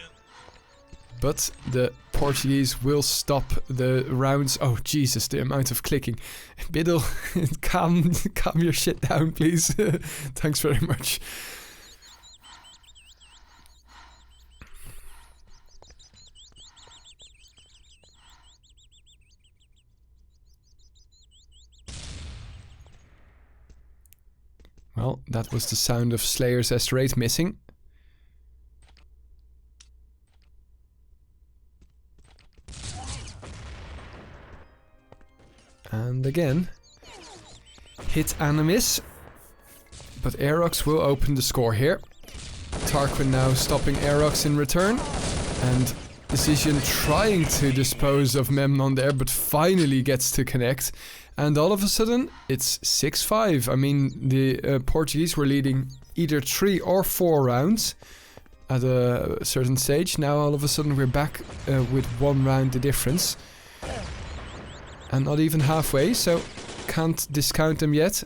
A: But the Portuguese will stop the rounds. Oh Jesus, the amount of clicking. Biddle, calm your shit down, please. Thanks very much. Well, that was the sound of Slayer's S8 missing. And again, hit and a miss. But Aerox will open the score here. Tarquin now stopping Aerox in return. And Decision trying to dispose of Memnon there, but finally gets to connect. And all of a sudden, it's 6-5. I mean, the Portuguese were leading either 3 or 4 rounds at a certain stage. Now all of a sudden we're back with 1 round the difference. And not even halfway, so can't discount them yet.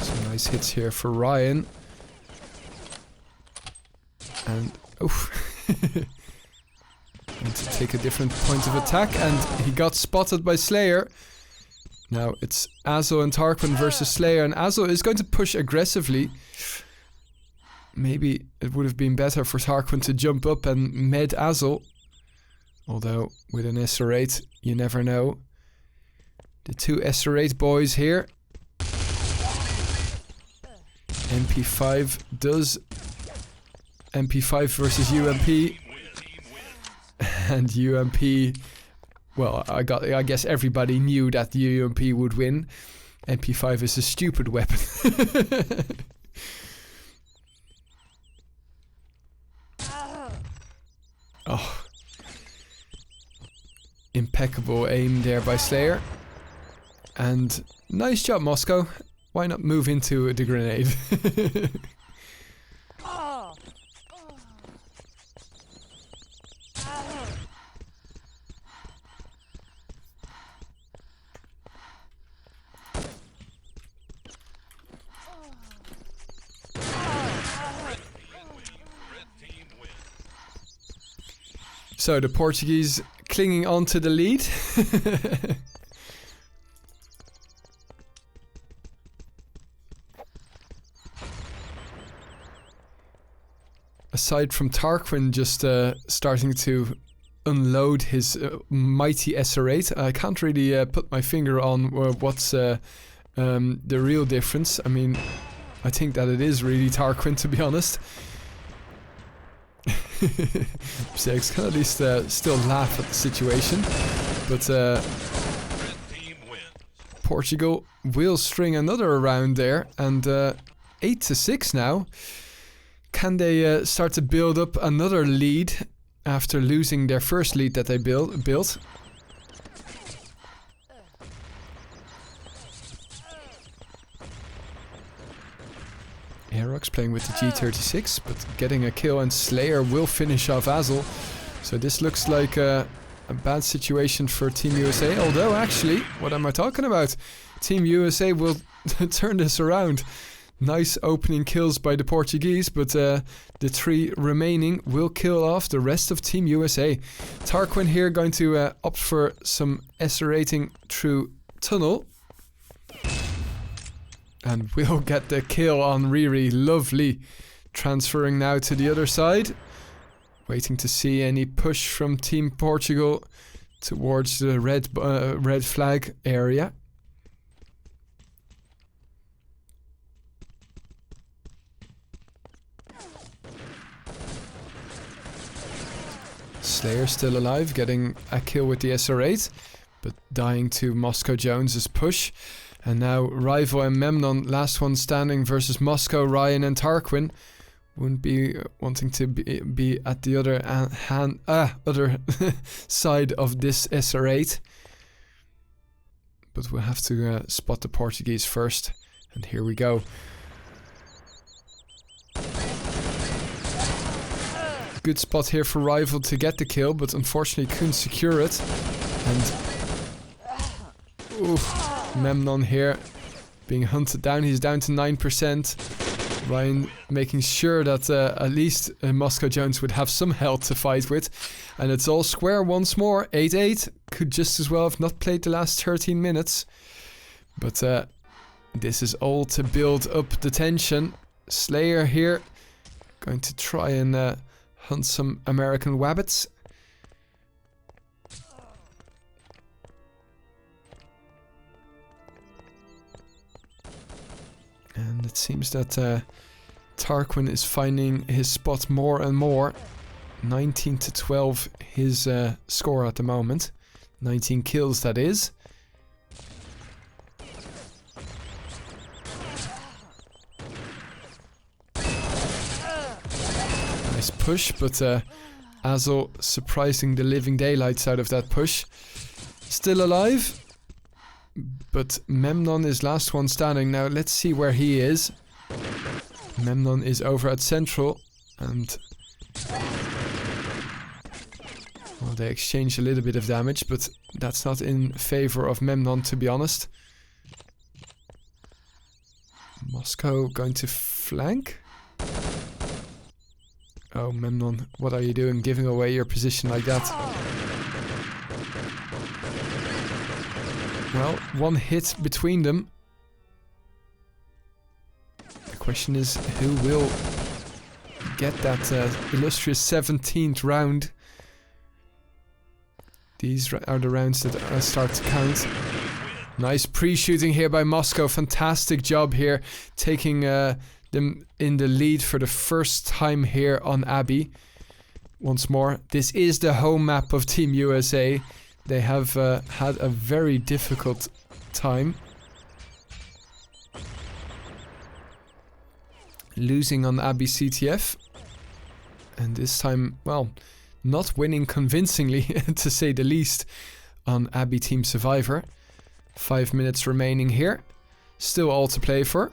A: Some nice hits here for Ryan. And oof. And to take a different point of attack, and he got spotted by Slayer. Now it's Azo and Tarquin versus Slayer, and Azo is going to push aggressively. Maybe it would have been better for Tarquin to jump up and med Azo. Although with an SR8, you never know. The 2 SR8 boys here. MP5 does MP5 versus UMP. And UMP, well, I guess everybody knew that the UMP would win. MP5 is a stupid weapon. Oh. Impeccable aim there by Slayer. And nice job, Moscow. Why not move into the grenade? So the Portuguese clinging on to the lead. Aside from Tarquin just starting to unload his mighty SR8, I can't really put my finger on what's the real difference. I mean, I think that it is really Tarquin, to be honest. Sex can at least still laugh at the situation, but
E: Red team wins.
A: Portugal will string another round there, and 8-6 now. Can they start to build up another lead after losing their first lead that they built? Aerox playing with the G36, but getting a kill, and Slayer will finish off Azel. So this looks like a bad situation for Team USA. Although, actually, what am I talking about? Team USA will turn this around. Nice opening kills by the Portuguese, but the 3 remaining will kill off the rest of Team USA. Tarquin here going to opt for some SRAting through tunnel. And we'll get the kill on Riri. Lovely. Transferring now to the other side. Waiting to see any push from Team Portugal towards the red flag area. Slayer still alive, getting a kill with the SR8, but dying to Moscow Jones's push. And now Rival and Memnon, last one standing versus Moscow, Ryan and Tarquin. Wouldn't be wanting to be at the other other side of this SR8. But we'll have to spot the Portuguese first. And here we go. Good spot here for Rival to get the kill, but unfortunately couldn't secure it. And Memnon here being hunted down. He's down to 9%. Ryan making sure that at least Moscow Jones would have some health to fight with. And it's all square once more. 8-8. Could just as well have not played the last 13 minutes. But this is all to build up the tension. Slayer here going to try and hunt some American wabbits. And it seems that Tarquin is finding his spot more and more. 19-12 his score at the moment. 19 kills, that is. Nice push, but Azel surprising the living daylights out of that push. Still alive. But Memnon is last one standing. Now let's see where he is. Memnon is over at Central, and well, they exchange a little bit of damage, but that's not in favor of Memnon, to be honest. Moscow going to flank. Oh, Memnon, what are you doing, giving away your position like that? Well, one hit between them. The question is, who will get that illustrious 17th round? These are the rounds that start to count. Nice pre-shooting here by Moscow. Fantastic job here, taking them in the lead for the first time here on Abbey. Once more, this is the home map of Team USA. They have had a very difficult time. Losing on Abbey CTF. And this time, well, not winning convincingly, to say the least, on Abbey Team Survivor. 5 minutes remaining here. Still all to play for.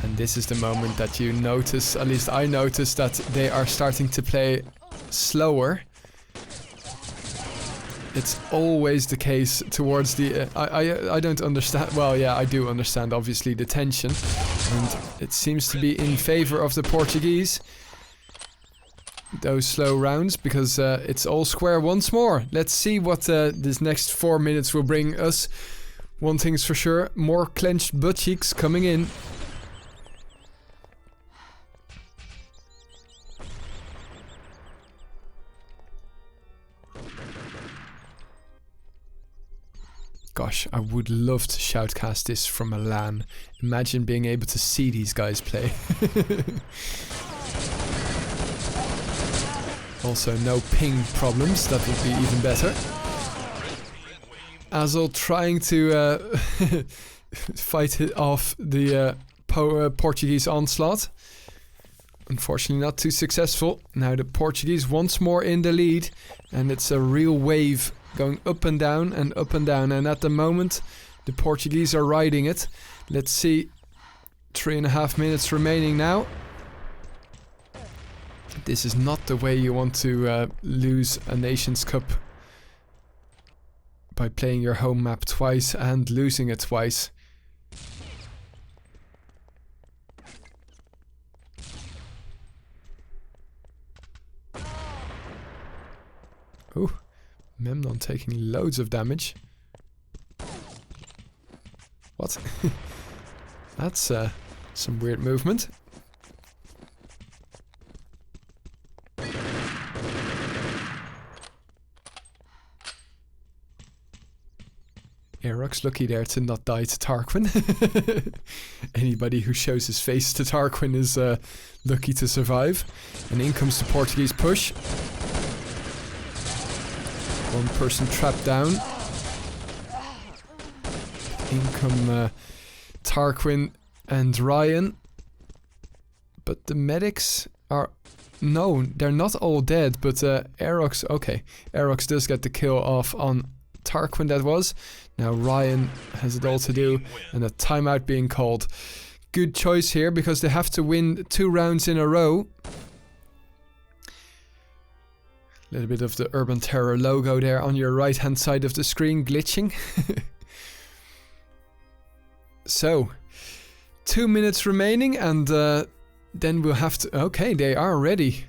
A: And this is the moment that you notice, at least I notice, that they are starting to play slower. It's always the case towards the... I don't understand... Well, yeah, I do understand, obviously, the tension. And it seems to be in favor of the Portuguese. Those slow rounds, because it's all square once more. Let's see what this next 4 minutes will bring us. One thing's for sure, more clenched butt cheeks coming in. Gosh, I would love to shoutcast this from a LAN. Imagine being able to see these guys play. Also, no ping problems. That would be even better. Azul trying to fight it off the Portuguese onslaught. Unfortunately not too successful. Now the Portuguese once more in the lead, and it's a real wave going up and down and up and down, and at the moment the Portuguese are riding it. Let's see, 3.5 minutes remaining now. This is not the way you want to lose a Nations Cup, by playing your home map twice and losing it twice. Ooh, Memnon taking loads of damage. What? That's some weird movement. Aerox lucky there to not die to Tarquin. Anybody who shows his face to Tarquin is lucky to survive. And in comes the Portuguese push. One person trapped down. In come Tarquin and Ryan. But the medics are... No, they're not all dead, but Aerox... Okay, Aerox does get the kill off on Tarquin, that was. Now Ryan has it all to do, and a timeout being called. Good choice here, because they have to win 2 rounds in a row. A little bit of the Urban Terror logo there on your right hand side of the screen glitching. So, 2 minutes remaining, and then we'll have to... Okay, they are ready.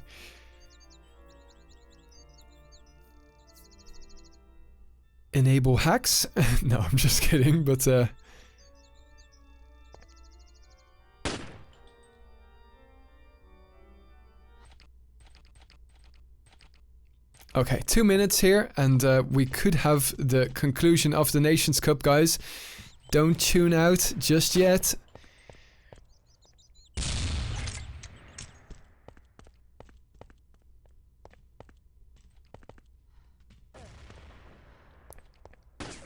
A: Enable hacks? No, I'm just kidding, but... Okay, 2 minutes here, and we could have the conclusion of the Nations Cup, guys. Don't tune out just yet.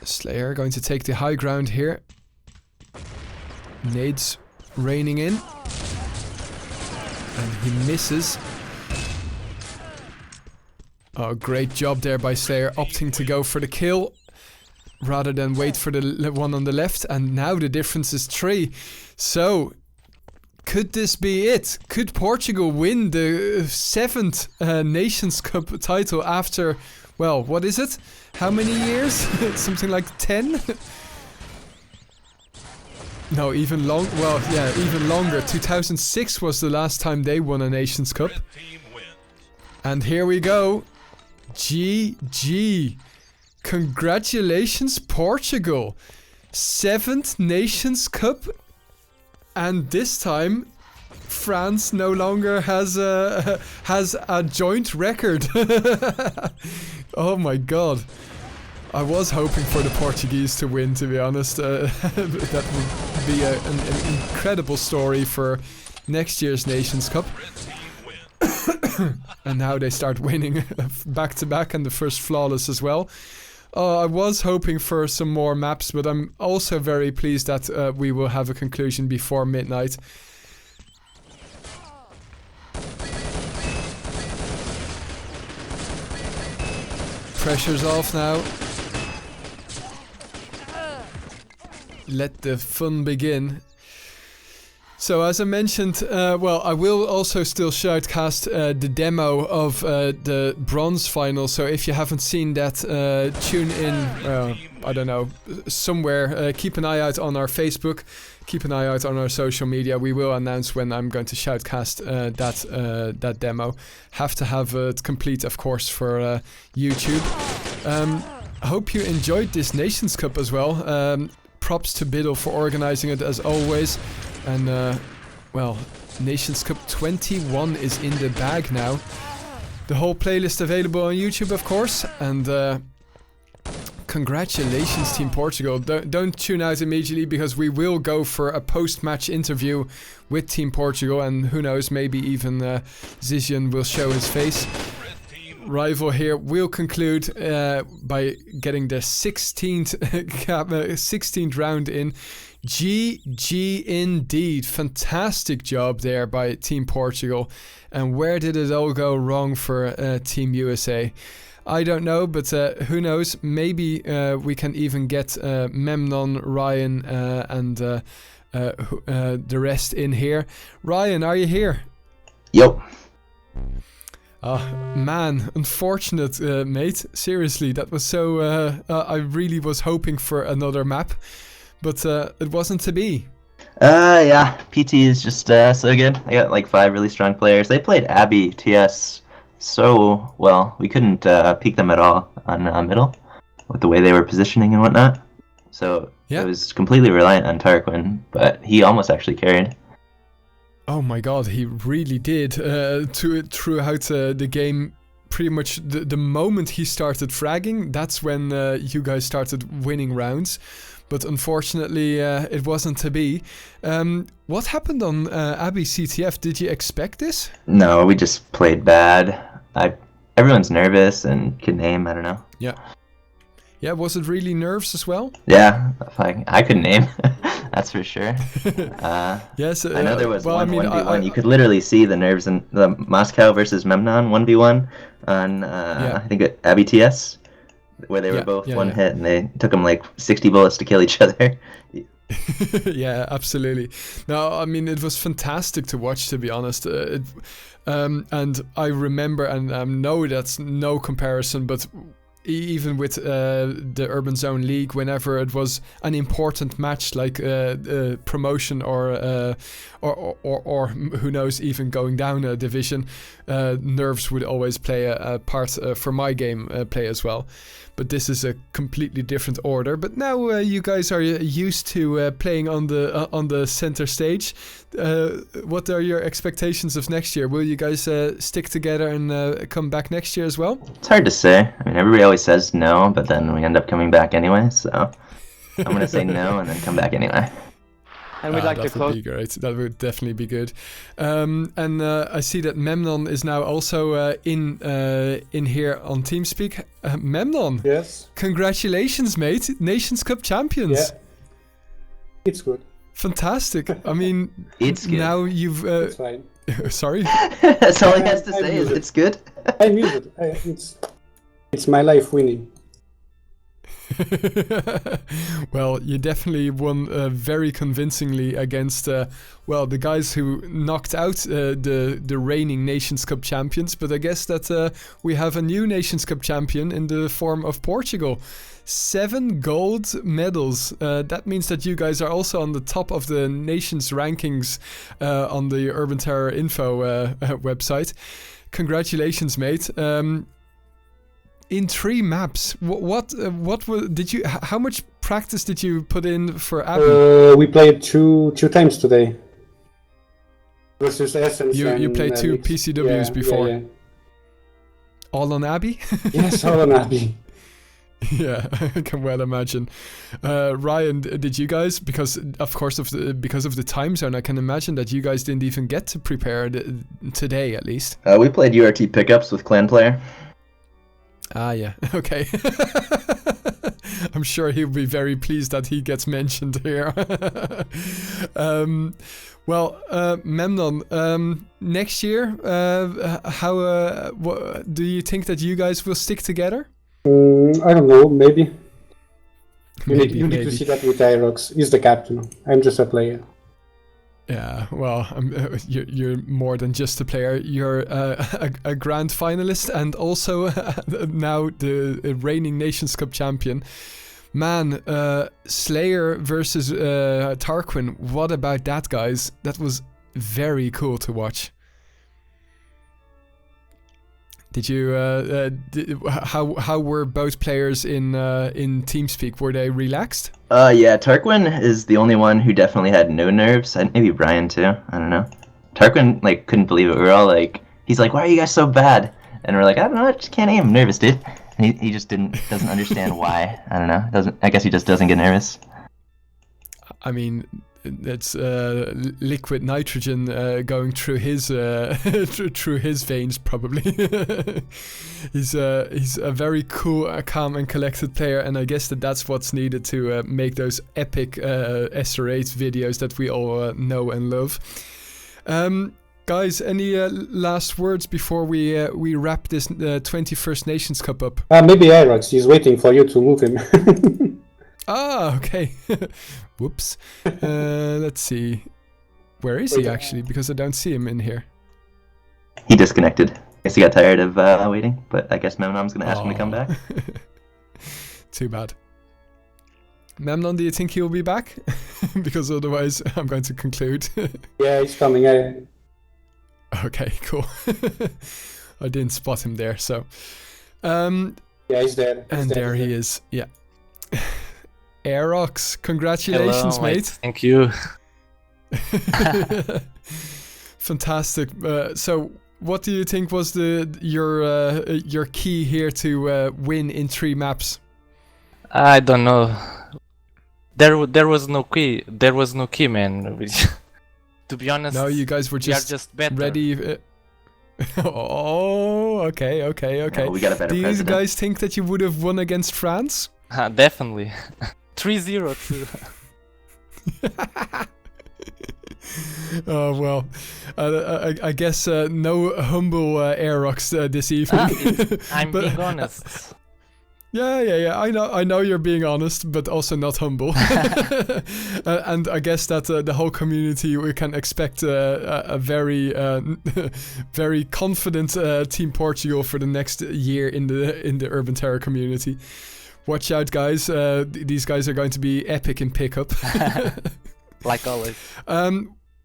A: Slayer going to take the high ground here. Nades raining in. And he misses. Oh, great job there by Slayer, opting to go for the kill rather than wait for the one on the left. And now the difference is 3. So, could this be it? Could Portugal win the 7th Nations Cup title after, well, what is it? How many years? Something like 10? No, even long. Well, yeah, even longer. 2006 was the last time they won a Nations Cup. And here we go. GG. Congratulations, Portugal. 7th Nations Cup. And this time, France no longer has a joint record. Oh my god. I was hoping for the Portuguese to win, to be honest. That would be an incredible story for next year's Nations Cup. And now they start winning back-to-back, and the first flawless as well. I was hoping for some more maps, but I'm also very pleased that we will have a conclusion before midnight. Pressure's off now. Let the fun begin. So as I mentioned, well, I will also still shoutcast the demo of the bronze final. So if you haven't seen that, tune in, I don't know, somewhere. Keep an eye out on our Facebook. Keep an eye out on our social media. We will announce when I'm going to shoutcast that demo. Have to have it complete, of course, for YouTube. I hope you enjoyed this Nations Cup as well. Props to Biddle for organizing it as always. And, well, Nations Cup 21 is in the bag now. The whole playlist available on YouTube, of course. And congratulations, Team Portugal. Don't tune out immediately, because we will go for a post-match interview with Team Portugal, and who knows, maybe even Zizian will show his face. Rival here will conclude by getting the 16th round in. GG indeed. Fantastic job there by Team Portugal. And where did it all go wrong for Team USA? I don't know, but who knows? Maybe we can even get Memnon, Ryan, and the rest in here. Ryan, are you here?
C: Yep.
A: Man, unfortunate, mate. Seriously, that was so... I really was hoping for another map, but it wasn't to be.
C: Yeah, PT is just so good. They got like 5 really strong players. They played Abby TS so well. We couldn't peek them at all on middle with the way they were positioning and whatnot. So
A: yeah.
C: It was completely reliant on Tarquin, but he almost actually carried.
A: Oh my god, he really did. Throughout the game, pretty much the moment he started fragging, that's when you guys started winning rounds. But unfortunately, it wasn't to be. What happened on Abbey CTF? Did you expect this?
C: No, we just played bad. Everyone's nervous and could name, I don't know.
A: Yeah. Yeah, was it really nerves as well?
C: Yeah, I could name. That's for sure.
A: Yes,
C: I know there was
A: well,
C: one
A: I mean,
C: 1v1. You could literally see the nerves in the Moscow versus Memnon 1v1 on I think at Abbey TS, where they were both one hit and they took them like 60 bullets to kill each other.
A: Yeah, absolutely. No, I mean, it was fantastic to watch, to be honest. And I remember, and I know that's no comparison, but even with the Urban Zone League, whenever it was an important match like promotion or who knows, even going down a division, nerves would always play a part for my game play as well. But this is a completely different order. But now you guys are used to playing on the center stage. What are your expectations of next year? Will you guys stick together and come back next year as well?
C: It's hard to say. I mean, everybody always says no, but then we end up coming back anyway. So I'm gonna say no and then come back anyway.
F: And we'd like to
A: That would be great. That would definitely be good. And I see that Memnon is now also in here on TeamSpeak. Memnon,
B: Yes.
A: congratulations, mate! Nations Cup champions.
B: Yeah. It's good.
A: Fantastic. I mean,
C: It's good.
A: now you've.
B: It's fine.
A: Sorry.
C: That's all he has to say is
B: muted.
C: it's good.
B: I muted. It's my life winning.
A: Well, you definitely won very convincingly against the guys who knocked out the reigning Nations Cup champions. But I guess that we have a new Nations Cup champion in the form of Portugal. 7 gold medals. That means that you guys are also on the top of the nations rankings on the Urban Terror Info website. Congratulations, mate. In 3 maps, did you? How much practice did you put in for Abbey?
B: We played two times today. Versus Essence.
A: You played 2
B: Mix.
A: PCWs before.
B: Yeah.
A: All on Abbey?
B: Yes, all on Abbey.
A: Yeah, I can well imagine. Ryan, did you guys? Because of course because of the time zone, I can imagine that you guys didn't even get to prepare today, at least.
C: We played URT pickups with Clan Player.
A: Ah, yeah. Okay. I'm sure he'll be very pleased that he gets mentioned here. Memnon, next year, do you think that you guys will stick together?
B: I don't know. Maybe. You need
A: Maybe.
B: to see that with Irox. He's the captain. I'm just a player.
A: Yeah, well, you're more than just a player. You're a grand finalist and also now the reigning Nations Cup champion. Man, Slayer versus Tarquin. What about that, guys? That was very cool to watch. Did you? How were both players in TeamSpeak? Were they relaxed?
C: Yeah, Tarquin is the only one who definitely had no nerves, and maybe Brian too. I don't know. Tarquin couldn't believe it. We were all like, he's like, "Why are you guys so bad?" And we're like, "I don't know, I just can't aim. I'm nervous, dude." He just doesn't understand why. I don't know. I guess he just doesn't get nervous.
A: I mean, it's liquid nitrogen going through his through his veins probably. He's a very cool, calm and collected player, and I guess that's what's needed to make those epic SR8 videos that we all know and love. Guys, any last words before we wrap this 21st Nations Cup up?
B: Maybe Aerox. He's waiting for you to move him.
A: Ah, okay. Whoops. Let's see. Where is he actually? Because I don't see him in here.
C: He disconnected. I guess he got tired of waiting, but I guess Memnom's going to ask him to come back.
A: Too bad. Memnon, do you think he'll be back? Because otherwise I'm going to conclude.
B: Yeah, he's coming.
A: Okay, cool. I didn't spot him there, so...
B: yeah, he's there.
A: And there he is, yeah. Aerox, congratulations,
D: Hello,
A: mate.
D: Thank you.
A: Fantastic. So, what do you think was your key here to win in 3 maps?
D: I don't know. There was no key. There was no key, man. To be honest,
A: No, you guys were
D: we are
A: just,
D: just better.
A: ready. Oh, okay.
C: No, we got a better
A: Do you
C: president.
A: guys think that you would have won against France?
D: Definitely. 3-0 too.
A: Oh well, I guess no humble Aerox this evening.
D: I'm
A: But-
D: being honest.
A: Yeah. I know you're being honest, but also not humble. And I guess that the whole community, we can expect a very, very confident Team Portugal for the next year in the Urban Terror community. Watch out, guys! These guys are going to be epic in pickup.
D: Like always.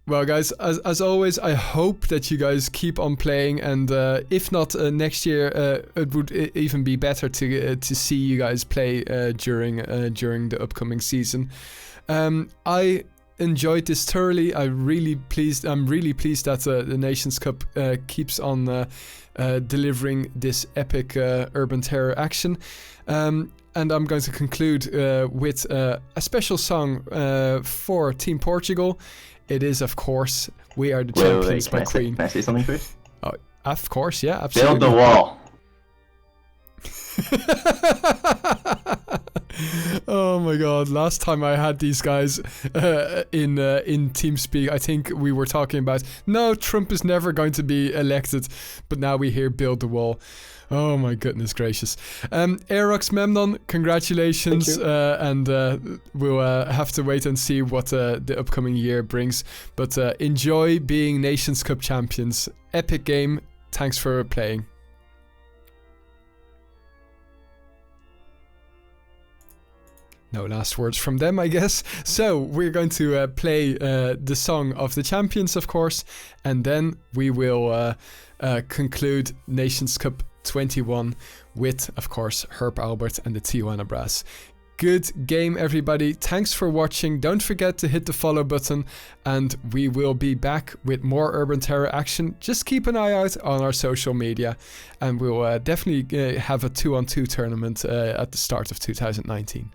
A: Well, guys, as always, I hope that you guys keep on playing, and if not next year, it would even be better to see you guys play during the upcoming season. I enjoyed this thoroughly. I'm really pleased that the Nations Cup keeps on delivering this epic Urban Terror action. And I'm going to conclude with a special song for Team Portugal. It is, of course, We Are the Champions by Queen.
C: Can I say something first?
A: Oh, of course, yeah, absolutely.
C: Build the wall.
A: Oh my god, last time I had these guys in TeamSpeak, I think we were talking about, no, Trump is never going to be elected, but now we hear build the wall. Oh my goodness gracious. Aerox, Memnon, congratulations, and we'll have to wait and see what the upcoming year brings, but enjoy being Nations Cup champions. Epic game, thanks for playing. No last words from them, I guess. So we're going to play the song of the champions, of course, and then we will conclude Nations Cup 21 with, of course, Herb Albert and the Tijuana Brass. Good game, everybody. Thanks for watching. Don't forget to hit the follow button, and we will be back with more Urban Terror action. Just keep an eye out on our social media, and we'll definitely have a 2-on-2 tournament at the start of 2019.